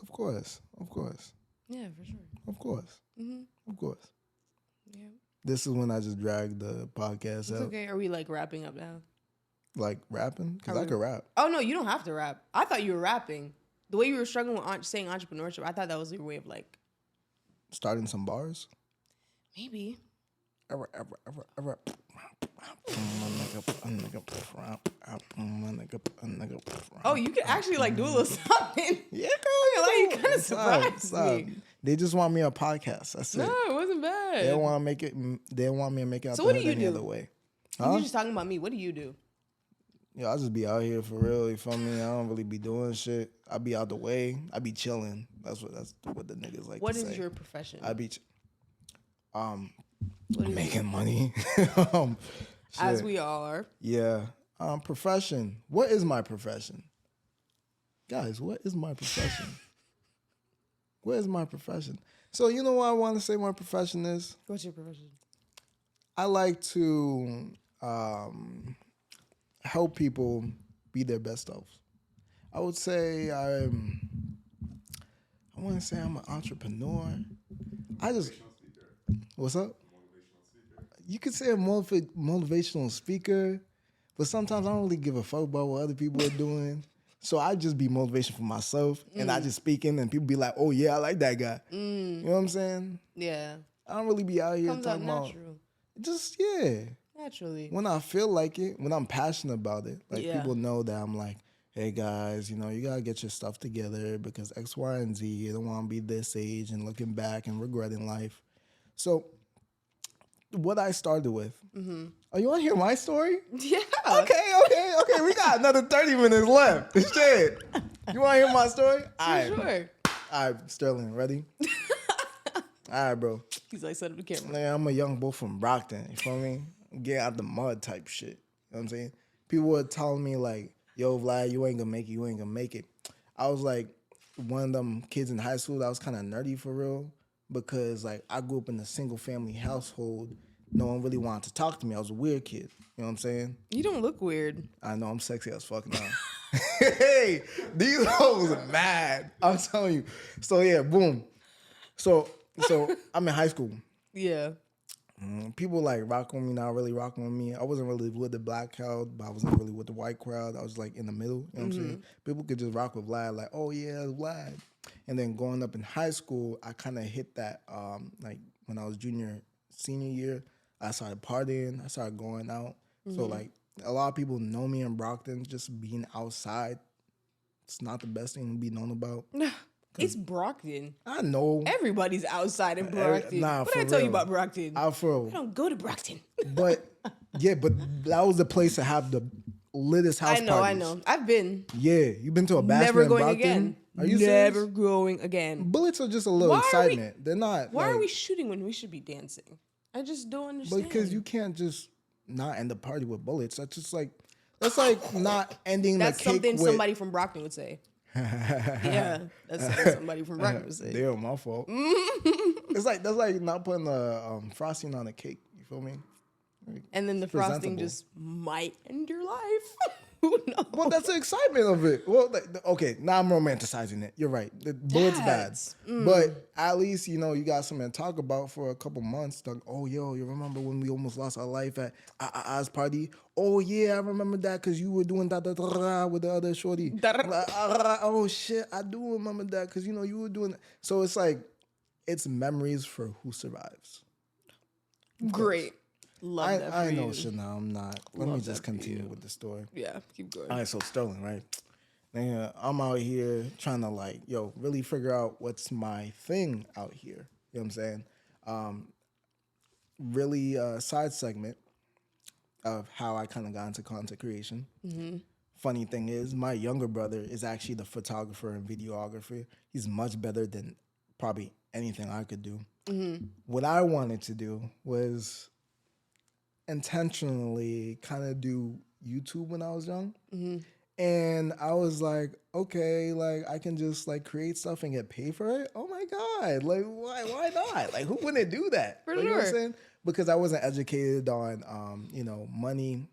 Yeah, for sure. Of course. Of course. Yeah. This is when I just drag the podcast It's out. okay. Are we like wrapping up now? Like rapping? Because I could rap. Oh no, you don't have to rap. I thought you were rapping. The way you were struggling with saying entrepreneurship, I thought that was your way of like Starting some bars. maybe. Oh, you could actually like do a little something. Yeah, girl. Like, you kind of surprised me. They just want me on podcast. That's it. No, it wasn't bad. They don't want to make it. They don't want me to make it out So the what do hood you any do? other way. You're just talking about me. What do you do? Yeah, I just be out here for real. You feel me? I don't really be doing shit. I be out the way. I be chilling. That's what the niggas like What to say. What is your profession? I be What is making money. As shit. we all are. Yeah. Profession. What is my profession? Guys, what is my profession? What is my profession? So you know what I want to say my profession is? What's your profession? I like to help people be their best selves. I would say I want to say I'm an entrepreneur. What's up? You could say a motivational speaker, but sometimes I don't really give a fuck about what other people are doing. So I just be motivation for myself, and I just speaking, and people be like, "Oh yeah, I like that guy." You know what I'm saying? Yeah. I don't really be out here Comes out talking about natural. just Naturally. when I feel like it, when I'm passionate about it, like Yeah. people know that I'm like, hey guys, you gotta get your stuff together because X, Y, and Z. You don't want to be this age and looking back and regretting life. So, what I started with. Oh, you want to hear my story? Yeah. Okay. We got another 30 minutes left. Shit. You want to hear my story? Sure. All right, Sterling, ready? All right, bro. He's like, set up the camera. Man, I'm a young boy from Brockton. You feel me? Get out the mud type shit. You know what I'm saying? People were telling me like, yo, Vlad, you ain't gonna make it. You ain't gonna make it. I was like one of them kids in high school that was kind of nerdy for real because like I grew up in a single family household. No one really wanted to talk to me. I was a weird kid. You know what I'm saying? You don't look weird. I know I'm sexy as fuck now. Hey, these hoes are mad. I'm telling you. So yeah, boom. So I'm in high school. Yeah. People like rocking with me, not really rocking with me. I wasn't really with the black crowd, but I wasn't really with the white crowd. I was like in the middle. You know what I'm saying? People could just rock with Vlad, like, oh yeah, Vlad. And then going up in high school, I kind of hit that. Like when I was senior year, I started partying. I started going out. So like a lot of people know me in Brockton. Just being outside, it's not the best thing to be known about. It's Brockton. I know. Everybody's outside in Brockton. Nah, What for did I tell you real. about Brockton? I feel. I don't go to Brockton. But yeah, but that was the place to have the littest house I know. parties. I've been. Yeah, you've been to a basketball Never in going Brockton? again. Are you Never serious? going again. Bullets are just a little Why are we- excitement. They're not. Why like, are we shooting when we should be dancing? I just don't understand. Because you can't just not end the party with bullets. That's like not ending That's the cake something with. somebody from Brockton would say. Yeah, that's something somebody from Brockton would say. Damn, my fault. That's like not putting the frosting on a cake. You feel me? And then the frosting presentable. just might end your life. Who knows? Well, that's the excitement of it. Well, okay, now I'm romanticizing it. You're right. The bullet's bad. Yes. But at least, you got something to talk about for a couple months. Like, oh, yo, you remember when we almost lost our life at Oz party? Oh, yeah, I remember that because you were doing that with the other shorty. Like, oh, shit, I do remember that because, you were doing that. So it's like, it's memories for who survives. Great. Love that for I you. know, Shanell, I'm not. Let me Love just that for continue you. with the story. Yeah, keep going. All right, so Sterling, right? Nigga, I'm out here trying to really figure out what's my thing out here. You know what I'm saying? Really side segment of how I kind of got into content creation. Funny thing is, my younger brother is actually the photographer and videographer. He's much better than probably anything I could do. What I wanted to do was intentionally kind of do YouTube when I was young. And I was like, okay, like I can just like create stuff and get paid for it. Oh my God. Like why not? Like who wouldn't do that? For Like, you know what I'm sure. saying? Because I wasn't educated on money,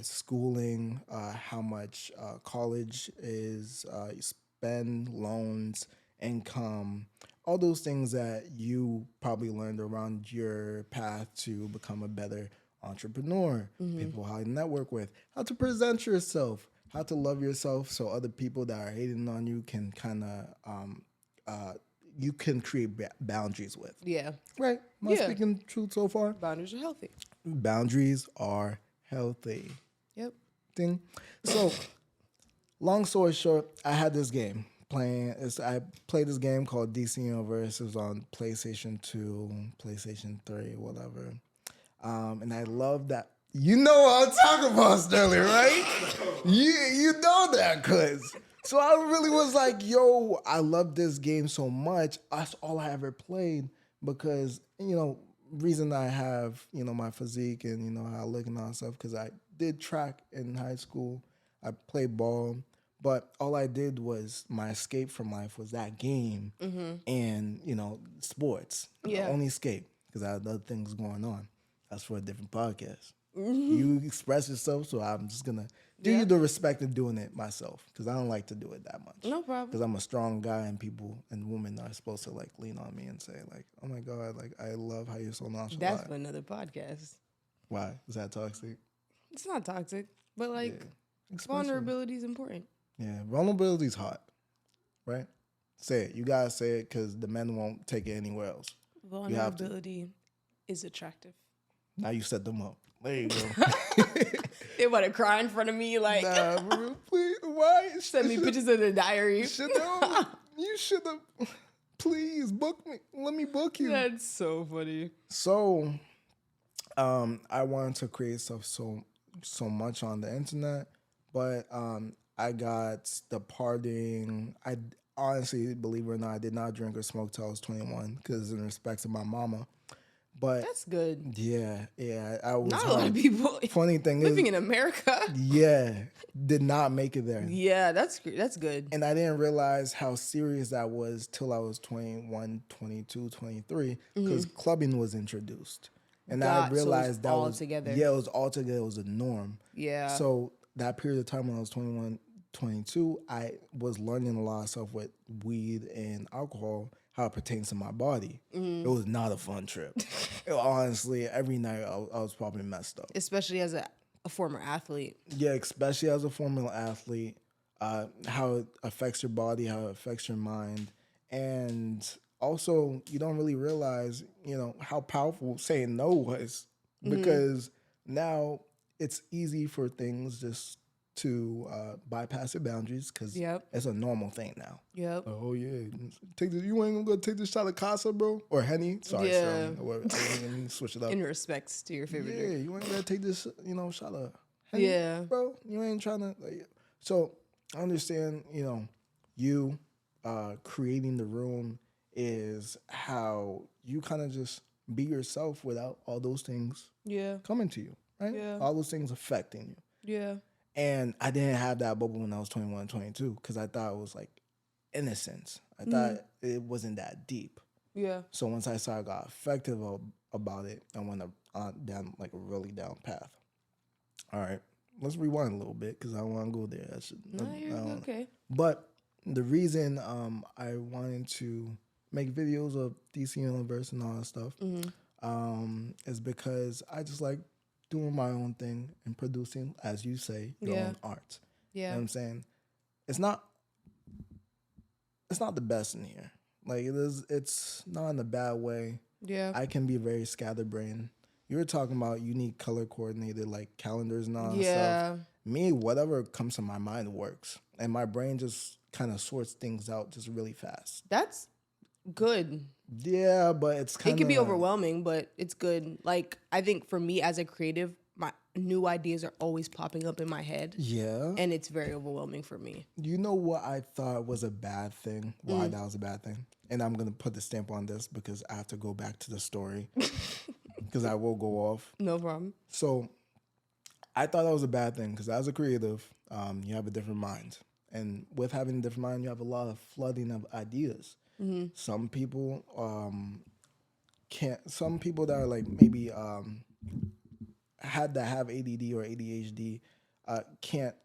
schooling, how much college is, you spend, loans, income, all those things that you probably learned around your path to become a better entrepreneur, people how to network with, how to present yourself, how to love yourself so other people that are hating on you can kind of, you can create boundaries with. Yeah. Right? Am I Yeah. speaking truth so far? Boundaries are healthy. Boundaries are healthy. Yep. Thing. So, long story short, I had this game I played this game called DC Universe. It was on PlayStation 2, PlayStation 3, whatever. And I love that. You know what I'm talking about, Sterling, right? You know that, cuz. So I really was like, yo, I love this game so much. That's all I ever played because, reason I have, my physique and, how I look and all that stuff, because I did track in high school. I played ball. But all I did was my escape from life was that game and, sports. Yeah. The only escape because I had other things going on. That's for a different podcast. You express yourself, so I'm just going to do you the respect of doing it myself because I don't like to do it that much. No problem. Because I'm a strong guy and people and women are supposed to like lean on me and say like, oh my God, like I love how you're so nonchalant. That's for another podcast. Why? Is that toxic? It's not toxic, but like Express vulnerability is important. Yeah, vulnerability is hot, right? Say it. You gotta say it because the men won't take it anywhere else. Vulnerability is attractive. Now you set them up. There you go. They want to cry in front of me, like Nah, bro, please, why? send me pictures of the diary. You should have. Please book me. Let me book you. That's so funny. So, I wanted to create stuff so much on the internet, but I got the partying. I honestly, believe it or not, I did not drink or smoke till I was 21 because in respect to my mama. But That's good. yeah, I was Not a lot of people Funny thing living is, in America. yeah, did not make it there. Yeah, that's good. And I didn't realize how serious that was till I was 21, 22, 23 because clubbing was introduced. And I realized that all was together. Yeah, it was all together. It was a norm. Yeah. So that period of time when I was 21, 22, I was learning a lot of stuff with weed and alcohol. how it pertains to my body, it was not a fun trip. Honestly, every night I was probably messed up. Especially as a former athlete. Yeah, especially as a former athlete, how it affects your body, how it affects your mind, and also you don't really realize, how powerful saying no was, because now it's easy for things just to bypass your boundaries because Yep. it's a normal thing now. Yep. Oh yeah, take this. You ain't gonna go take this shot of Casa, bro, or Henny. Sorry, Yeah. Sterling. Let me switch it up. In respects to your favorite Yeah, drink. you ain't gonna take this, shot of Henny, Yeah. bro. You ain't trying to. So I understand, you creating the room is how you kind of just be yourself without all those things Yeah. coming to you, right? Yeah. All those things affecting you. Yeah. And I didn't have that bubble when I was 21, 22 because I thought it was like innocence. I thought it wasn't that deep. Yeah. So once I saw I got effective about it, I went down like a really down path. All right, let's rewind a little bit because I don't want to go there. No, you're okay. But the reason I wanted to make videos of DC Universe and all that stuff is because I just like doing my own thing and producing, as you say, your own art. You know Yeah. what I'm saying? It's not the best in here. Like it's not in a bad way. Yeah. I can be very scatterbrained. You were talking about unique color coordinated like calendars and all that stuff. Me, whatever comes to my mind works. And my brain just kind of sorts things out just really fast. That's good. Yeah, but it's kind It of... can be overwhelming, but it's good. Like, I think for me as a creative, my new ideas are always popping up in my head. Yeah. And it's very overwhelming for me. You know what I thought was a bad thing? Why that was a bad thing? And I'm going to put the stamp on this because I have to go back to the story. Because I will go off. No problem. So I thought that was a bad thing because as a creative, you have a different mind. And with having a different mind, you have a lot of flooding of ideas. Some people can't, some people that are like maybe had to have ADD or ADHD can't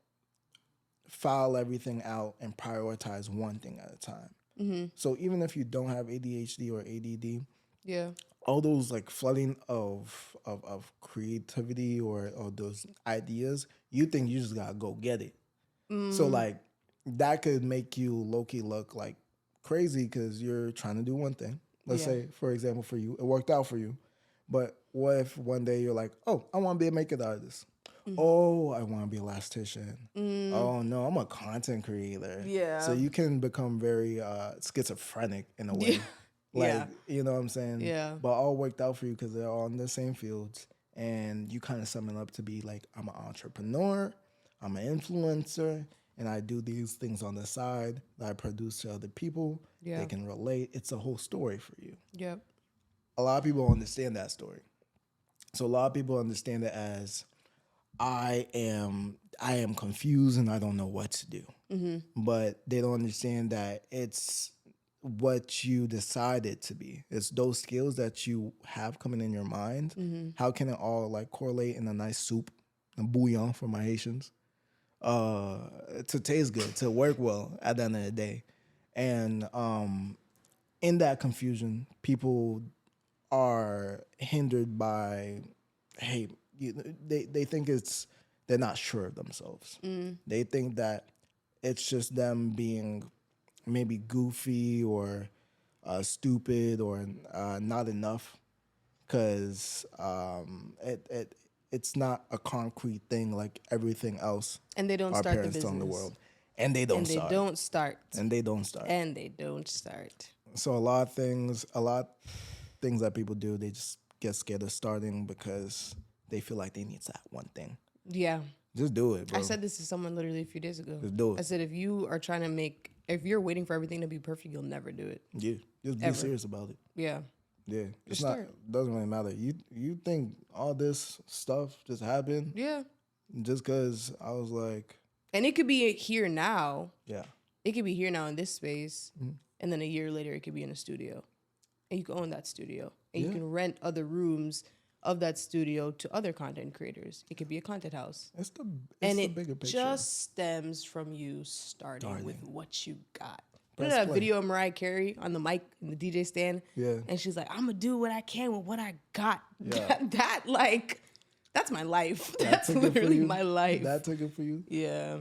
file everything out and prioritize one thing at a time. So even if you don't have ADHD or ADD, Yeah. all those like flooding of creativity or those ideas, you think you just gotta go get it. So like that could make you low-key look like crazy because you're trying to do one thing. Let's say, for example, for you, it worked out for you. But what if one day you're like, oh, I want to be a makeup artist. Oh, I want to be a elastician. Oh, no, I'm a content creator. Yeah. So you can become very schizophrenic in a way. Like, you know what I'm saying? Yeah. But all worked out for you because they're all in the same fields. And you kind of sum it up to be like, I'm an entrepreneur, I'm an influencer, and I do these things on the side that I produce to other people. Yeah. They can relate. It's a whole story for you. Yep. A lot of people understand that story. So a lot of people understand it as I am confused and I don't know what to do. But they don't understand that it's what you decided to be. It's those skills that you have coming in your mind. How can it all like correlate in a nice soup, a bouillon for my Haitians, to taste good, to work well at the end of the day. And in that confusion, people are hindered by, hey, they think they're not sure of themselves. They think that it's just them being maybe goofy or stupid or not enough because it's not a concrete thing like everything else. And they don't our start the parents tell in the business. world. And they don't And they start. don't start. And they don't start. And they don't start. So a lot of things that people do, they just get scared of starting because they feel like they need that one thing. Yeah. Just do it, bro. I said this to someone literally a few days ago. Just do it. I said, if you're waiting for everything to be perfect, you'll never do it. Yeah, just be serious about it. Yeah. Yeah, it's Just not. start. Doesn't really matter. You think all this stuff just happened Yeah. just because I was like, And it could be here now. yeah, It could be here now in this space. And then a year later, it could be in a studio. And you can own that studio. And you can rent other rooms of that studio to other content creators. It could be a content house. it's the And bigger it picture. just stems from you starting with what you got. You know Press that play. video of Mariah Carey on the mic in the DJ stand? Yeah. And she's like, I'm going to do what I can with what I got. Yeah. That's my life. That That's took it for literally you? my life. That took it for you? Yeah.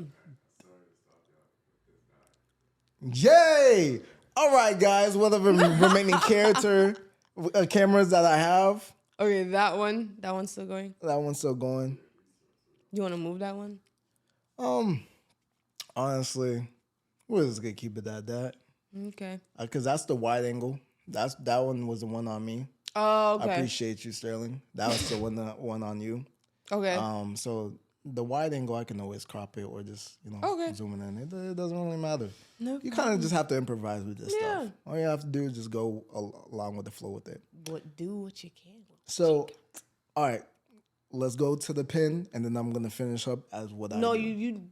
Yay! All right, guys. What are the remaining cameras that I have? Okay, that one's still going. That one's still going. You want to move that one? Honestly, we're just gonna keep it at that. Okay. Because that's the wide angle. That one was the one on me. Oh, okay. I appreciate you, Sterling. That was the one on you. Okay. So the wide angle, I can always crop it or just zoom in. It doesn't really matter. No You kind of just have to improvise with this Yeah. stuff. All you have to do is just go along with the flow with it. But do what you can. So, all right, let's go to the pin, and then I'm gonna finish up as what I No, do.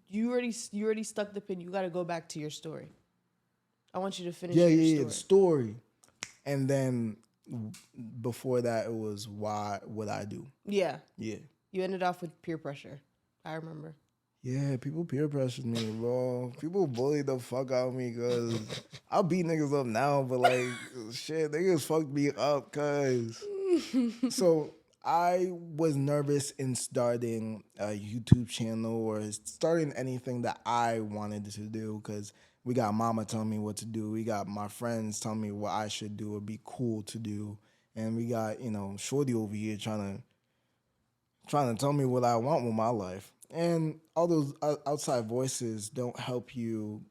you already stuck the pin. You got to go back to your story. I want you to finish Yeah, your the story. story, and then before that, it was what I do. Yeah. Yeah. You ended off with peer pressure. I remember. Yeah, people peer pressured me, bro. People bully the fuck out of me because I'll beat niggas up now, but like, shit, niggas fucked me up, cuz. So I was nervous in starting a YouTube channel or starting anything that I wanted to do because we got mama telling me what to do. We got my friends telling me what I should do or be cool to do. And we got, Shorty over here trying to tell me what I want with my life. And all those outside voices don't help you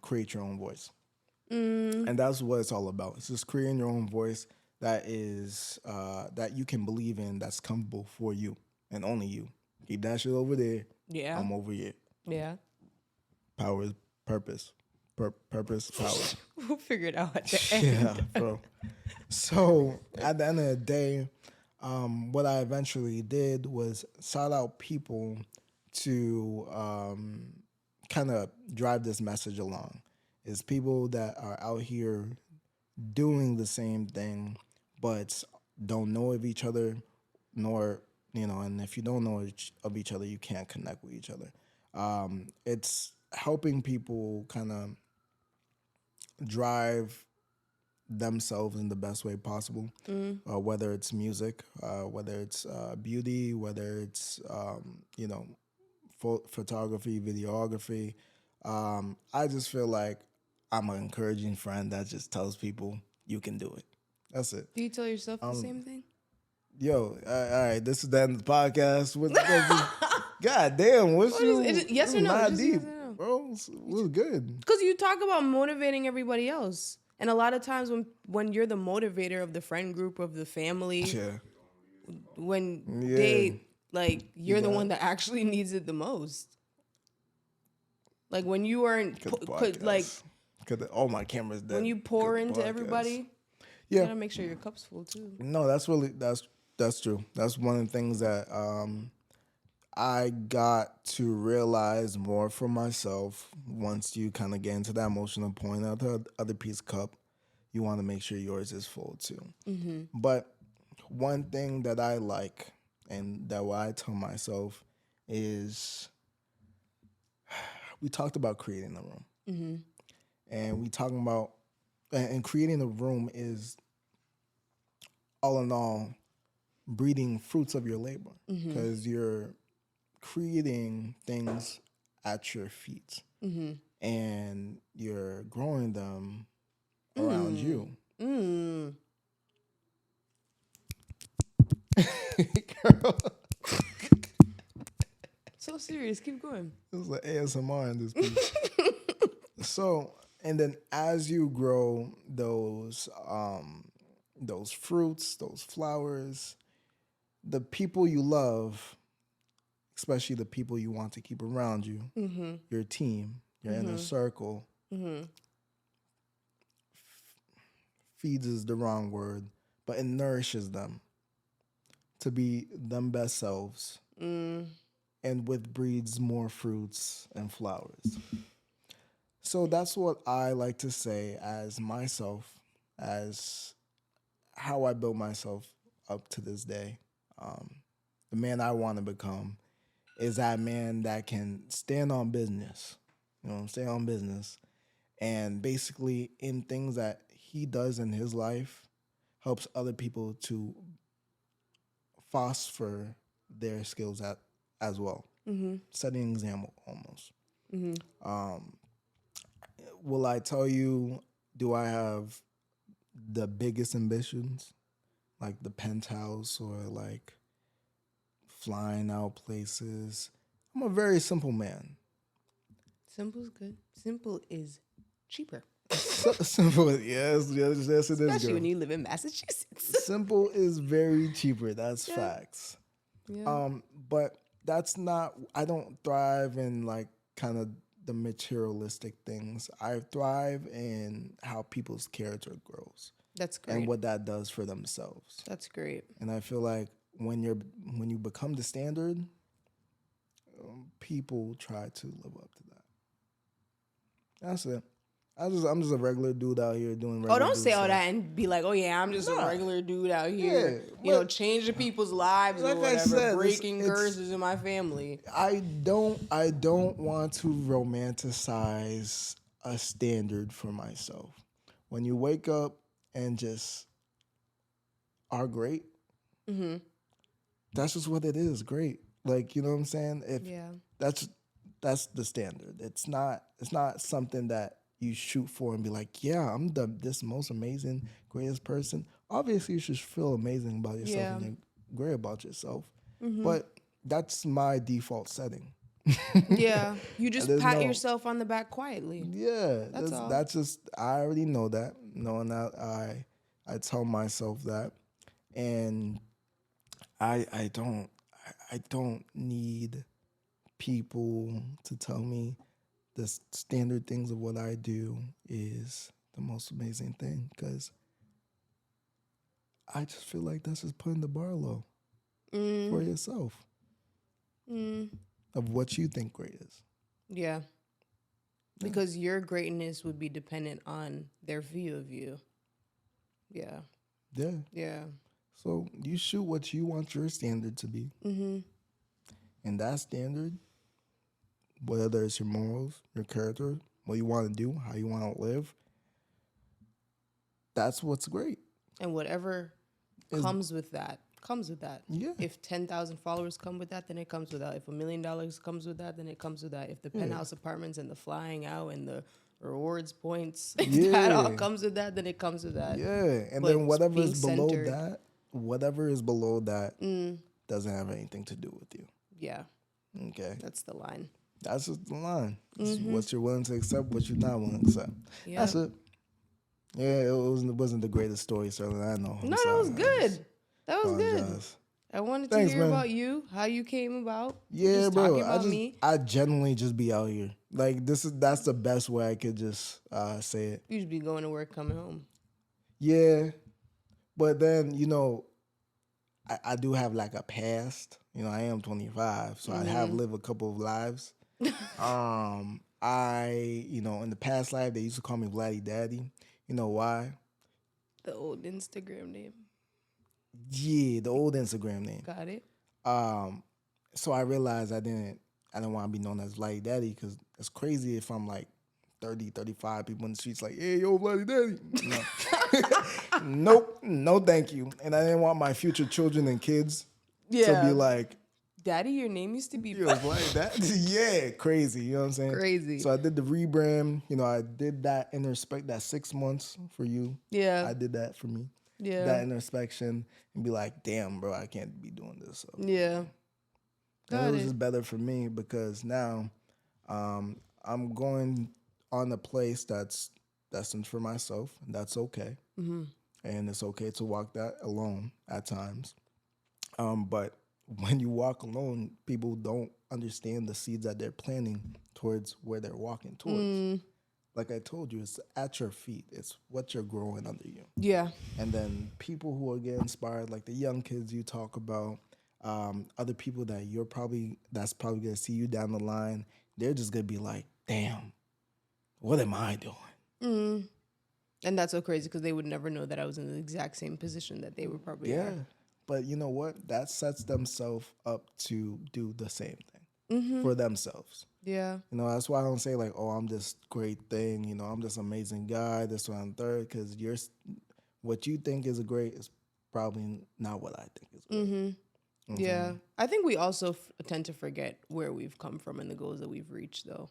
create your own voice. And that's what it's all about. It's just creating your own voice that is that you can believe in, that's comfortable for you and only you. Keep that shit over there. Yeah. I'm over here. Yeah. Power is purpose. Purpose, power. We'll figure it out at the end. Yeah, bro. So at the end of the day, what I eventually did was shout out people to kind of drive this message along. It's people that are out here doing the same thing, but don't know of each other, nor, and if you don't know of each other, you can't connect with each other. It's helping people kind of drive themselves in the best way possible, whether it's music, whether it's beauty, whether it's photography, videography. I just feel like I'm an encouraging friend that just tells people you can do it. That's it. Do you tell yourself the same thing? Yo, all right, this is the end of the podcast. God damn, what's you? Yes or no? Not Just deep, yes or no. bro. What's good? Because you talk about motivating everybody else. And a lot of times when you're the motivator of the friend group, of the family, Yeah. when Yeah. they, you're the one that actually needs it the most. Like, when you aren't, all my cameras dead. when you pour Good into podcast. everybody, you Yeah. gotta make sure your cup's full too. No, that's true. That's one of the things that I got to realize more for myself. Once you kind of get into that emotional point of the other piece cup, you want to make sure yours is full too. Mm-hmm. But one thing that I like and that what I tell myself is we talked about creating a room. Mm-hmm. And we talking about, and creating a room is all in all breeding fruits of your labor because you're creating things at your feet and you're growing them around you. Girl, So serious, keep going. this is like ASMR in this piece. So, and then as you grow those fruits, those flowers, the people you love, especially the people you want to keep around you, your team, your inner circle, feeds is the wrong word, but it nourishes them to be them best selves, and with breeds more fruits and flowers. So that's what I like to say as myself, as how I built myself up to this day. The man I want to become is that man that can stand on business, stay on business and basically in things that he does in his life helps other people to foster their skills as well. Setting an example almost. Will I tell you, do I have the biggest ambitions? Like the penthouse or like flying out places? I'm a very simple man. Simple's good. Simple is cheaper, Simple, yes, it is. especially Girl. when you live in Massachusetts. Simple is very cheaper. That's Yeah. facts. Yeah. But that's not. I don't thrive in like kind of the materialistic things. I thrive in how people's character grows That's and great. what that does for themselves. That's great. And I feel like when you become the standard, people try to live up to that. That's it. I'm just a regular dude out here doing regular. Oh, don't dude say all stuff. that and be like, oh yeah, I'm just a Nah. regular dude out here, Yeah, changing people's lives like or I whatever, said, breaking it's- curses in my family. I don't want to romanticize a standard for myself. When you wake up and just are great, that's just what it is. Great. Like, you know what I'm saying? If Yeah. that's the standard. It's not something that you shoot for and be like, yeah, I'm this most amazing, greatest person. Obviously, you should feel amazing about yourself Yeah. and you're great about yourself. But that's my default setting. Yeah. You just There's pat no- yourself on the back quietly. Yeah, That's all. that's just I already know that. Knowing that I tell myself that, and I don't need people to tell me the standard things of what I do is the most amazing thing, because I just feel like that's just putting the bar low for yourself of what you think great is. Yeah. Because your greatness would be dependent on their view of you. Yeah. Yeah. Yeah. So you shoot what you want your standard to be. And that standard, whether it's your morals, your character, what you want to do, how you want to live, that's what's great. And whatever comes with that, comes with that. Yeah. If 10,000 followers come with that, then it comes with that. If $1 million comes with that, then it comes with that. If the penthouse apartments and the flying out and the rewards points, if that all comes with that, then it comes with that. Yeah. And But then whatever being is below centered. that, whatever is below that doesn't have anything to do with you. Yeah, Okay. that's the line. That's just the line. It's what you're willing to accept, what you're not willing to accept. Yeah. That's it. Yeah, it wasn't the greatest story, certainly. I know. No, that was good. That was good. Apologize. I wanted Thanks, to hear man. about you, how you came about. Yeah, just bro. talking about me. I genuinely just be out here. Like that's the best way I could just say it. You should be going to work, coming home. Yeah, but then I do have like a past. I am 25, so I have lived a couple of lives. In the past life they used to call me Vladdy Daddy. You know why? The old Instagram name. Yeah, the old Instagram name. Got it. So I realized I didn't want to be known as Vladdy Daddy, because it's crazy if I'm like 30, 35, people in the streets like, hey, yo, Vladdy Daddy. No. Nope, no thank you. And I didn't want my future children and kids to be like, Daddy, your name used to be. yo, Vladdy Daddy. Yeah, crazy. You know what I'm saying? Crazy. So I did the rebrand. I did that introspect, that 6 months for you. Yeah. I did that for me. Yeah. That introspection and be like, damn, bro, I can't be doing this. So. Yeah. And it was just better for me because now I'm going on a place that's destined for myself, and that's okay. And it's okay to walk that alone at times. But when you walk alone, people don't understand the seeds that they're planting towards where they're walking towards. Like I told you, it's at your feet. It's what you're growing under you. Yeah. And then people who are getting inspired, like the young kids you talk about, other people that's probably gonna see you down the line, they're just gonna be like, damn, what am I doing? And that's so crazy because they would never know that I was in the exact same position that they were probably in. But you know what? That sets themselves up to do the same thing for themselves. Yeah. You know, that's why I don't say like, oh, I'm this great thing. You know, I'm this amazing guy. This one, and third, because what you think is a great is probably not what I think is great. Mm-hmm. Yeah. I think we also tend to forget where we've come from and the goals that we've reached, though.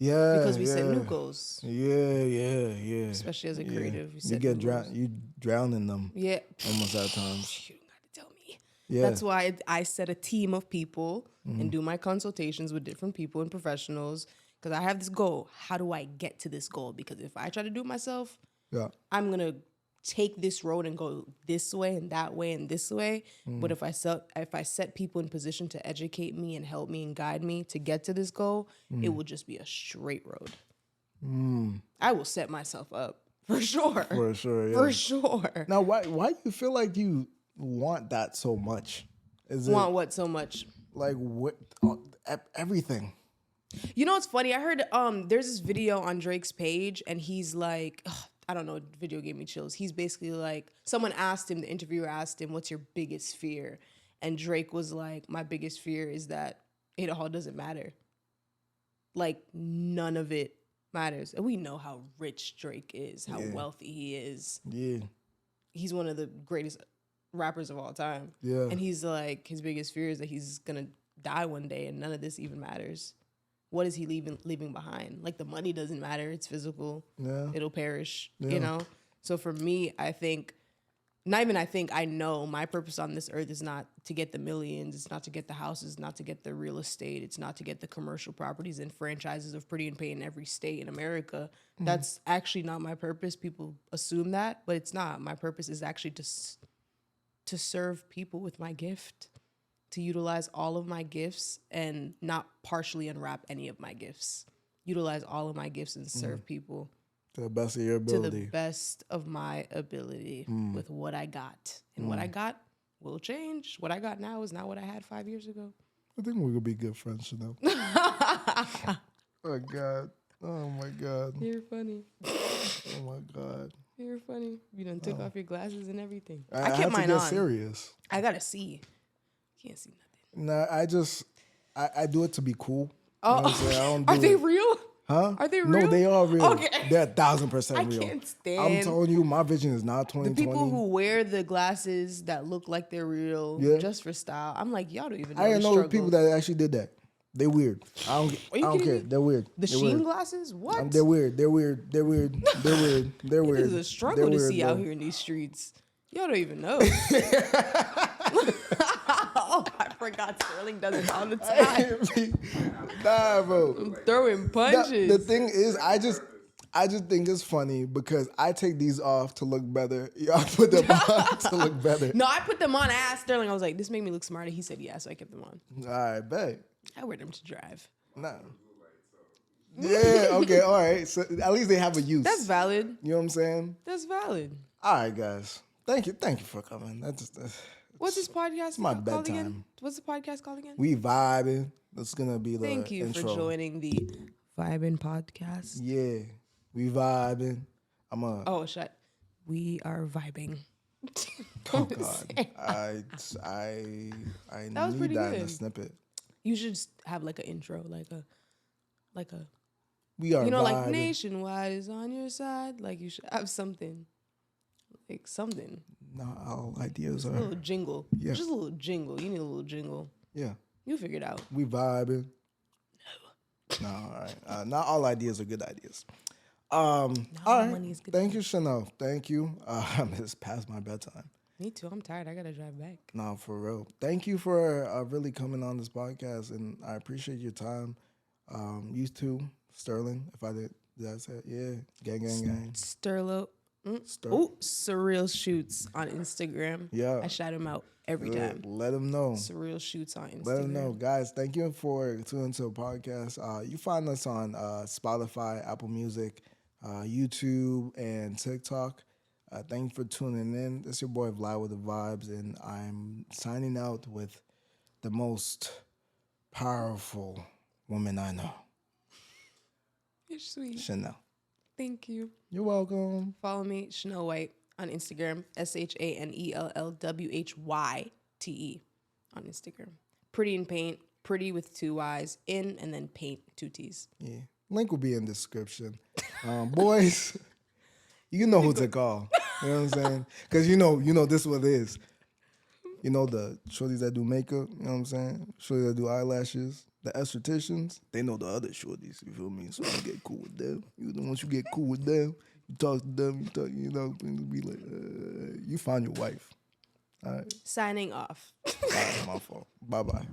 Yeah, Because we set new goals. Yeah. Especially as a Yeah. creative. You set get new goals. you drown in them. Yeah. Almost at times. You don't got to tell me. Yeah. That's why I set a team of people and do my consultations with different people and professionals because I have this goal. How do I get to this goal? Because if I try to do it myself, Yeah. I'm going to take this road and go this way and that way and this way. But if I set people in position to educate me and help me and guide me to get to this goal, it will just be a straight road. I will set myself up for sure. For sure. Yeah. For sure. Now, why do you feel like you want that so much? Is Want it what so much? like what everything? You know what's funny? I heard there's this video on Drake's page and he's like, I don't know, the video gave me chills. He's basically like, someone asked him, the interviewer asked him, what's your biggest fear? And Drake was like, my biggest fear is that it all doesn't matter. Like none of it matters. And we know how rich Drake is, how wealthy he is. Yeah. He's one of the greatest rappers of all time. Yeah. And he's like, his biggest fear is that he's gonna die one day and none of this even matters. What is he leaving behind? Like the money doesn't matter. It's physical. Yeah. It'll perish, Yeah. you know? So for me, I think, I know my purpose on this earth is not to get the millions. It's not to get the houses, not to get the real estate. It's not to get the commercial properties and franchises of Pretty in Paint in every state in America. That's actually not my purpose. People assume that, but it's not. My purpose is actually to serve people with my gift, to utilize all of my gifts and not partially unwrap any of my gifts. Utilize all of my gifts and serve people To the best of your ability. to the best of my ability with what I got. And what I got will change. What I got now is not what I had 5 years ago. I think we could be good friends, Shanell. Oh God. Oh my God. You're funny. Oh my God. You're funny. You done took off your glasses and everything. I I kept had to mine get on. serious. I gotta see. Can't see nothing. No, I do it to be cool. Oh, You know what I'm saying? I don't do are they it- real? Huh? Are they No, real? they are real. Okay. They're 1,000% I real. can't I'm stand telling you, my vision is not the 2020. people who wear the glasses that look like they're real just for style. I'm like, y'all don't even know I didn't the know the struggle. people that actually did that. They weird. I don't kidding care. me? They're weird. The They're Sheen weird. glasses? What? They're weird. They're weird. They're weird. They're weird. They're weird. It is a struggle They're to weird, see bro. out here in these streets. Y'all don't even know. Oh, I forgot Sterling does it all the time. Nah, bro. Throwing punches. The thing is, I just think it's funny because I take these off to look better. Y'all put them on to look better. No, I put them on. I asked Sterling. I was like, this made me look smarter. He said, yeah, so I kept them on. All right, bet. I wear them to drive. Nah. Yeah, okay, all right. So at least they have a use. That's valid. You know what I'm saying? That's valid. All right, guys. Thank you for coming. That's What's this podcast my called again? bedtime. What's the podcast called again? we vibing. That's gonna be the Thank you intro. for joining the VIBEN podcast. Yeah, we vibing. I'm a. Oh, shut. We are vibing. Oh God, I That was need pretty that in a good. snippet. You should have like an intro, like a, We are you know, like vibing. nationwide is on your side. Like you should have something, like something, Not all ideas a are. little jingle. Yeah. Just a little jingle. You need a little jingle. Yeah, You'll figure it out. we vibing. No, all right. Not all ideas are good ideas. All all right. money is good Thank you, Shanell. Thank you. It's past my bedtime. Me too. I'm tired. I gotta drive back. No, for real. Thank you for really coming on this podcast, and I appreciate your time. You too, Sterling. If I did I say it? Yeah, gang. Sterlo. Ster- Oh, Surreal Shoots on Instagram. Yeah. I shout him out every time. Let them know. Surreal Shoots on Instagram. Let them know, guys. Thank you for tuning to the podcast. You find us on Spotify, Apple Music, YouTube, and TikTok. Thank you for tuning in. This is your boy Vlad with the Vibes, and I'm signing out with the most powerful woman I know, You're sweet. Shanell. Thank you. You're welcome. Follow me, Shanell Whyte, on Instagram. ShanellWhyte on Instagram. Pretty in Paint Pretty with 2 Y's in, and then paint 2 T's. Yeah. Link will be in the description. Boys, you know who to call. You know what I'm saying? Because you know this is what it is. You know the shorties that do makeup, you know what I'm saying? Shorties that do eyelashes, the estheticians, they know the other shorties, you feel me? So you get cool with them. Once you get cool with them, you talk to them, be like, you find your wife. All right. Signing off. All right, my fault. Bye-bye.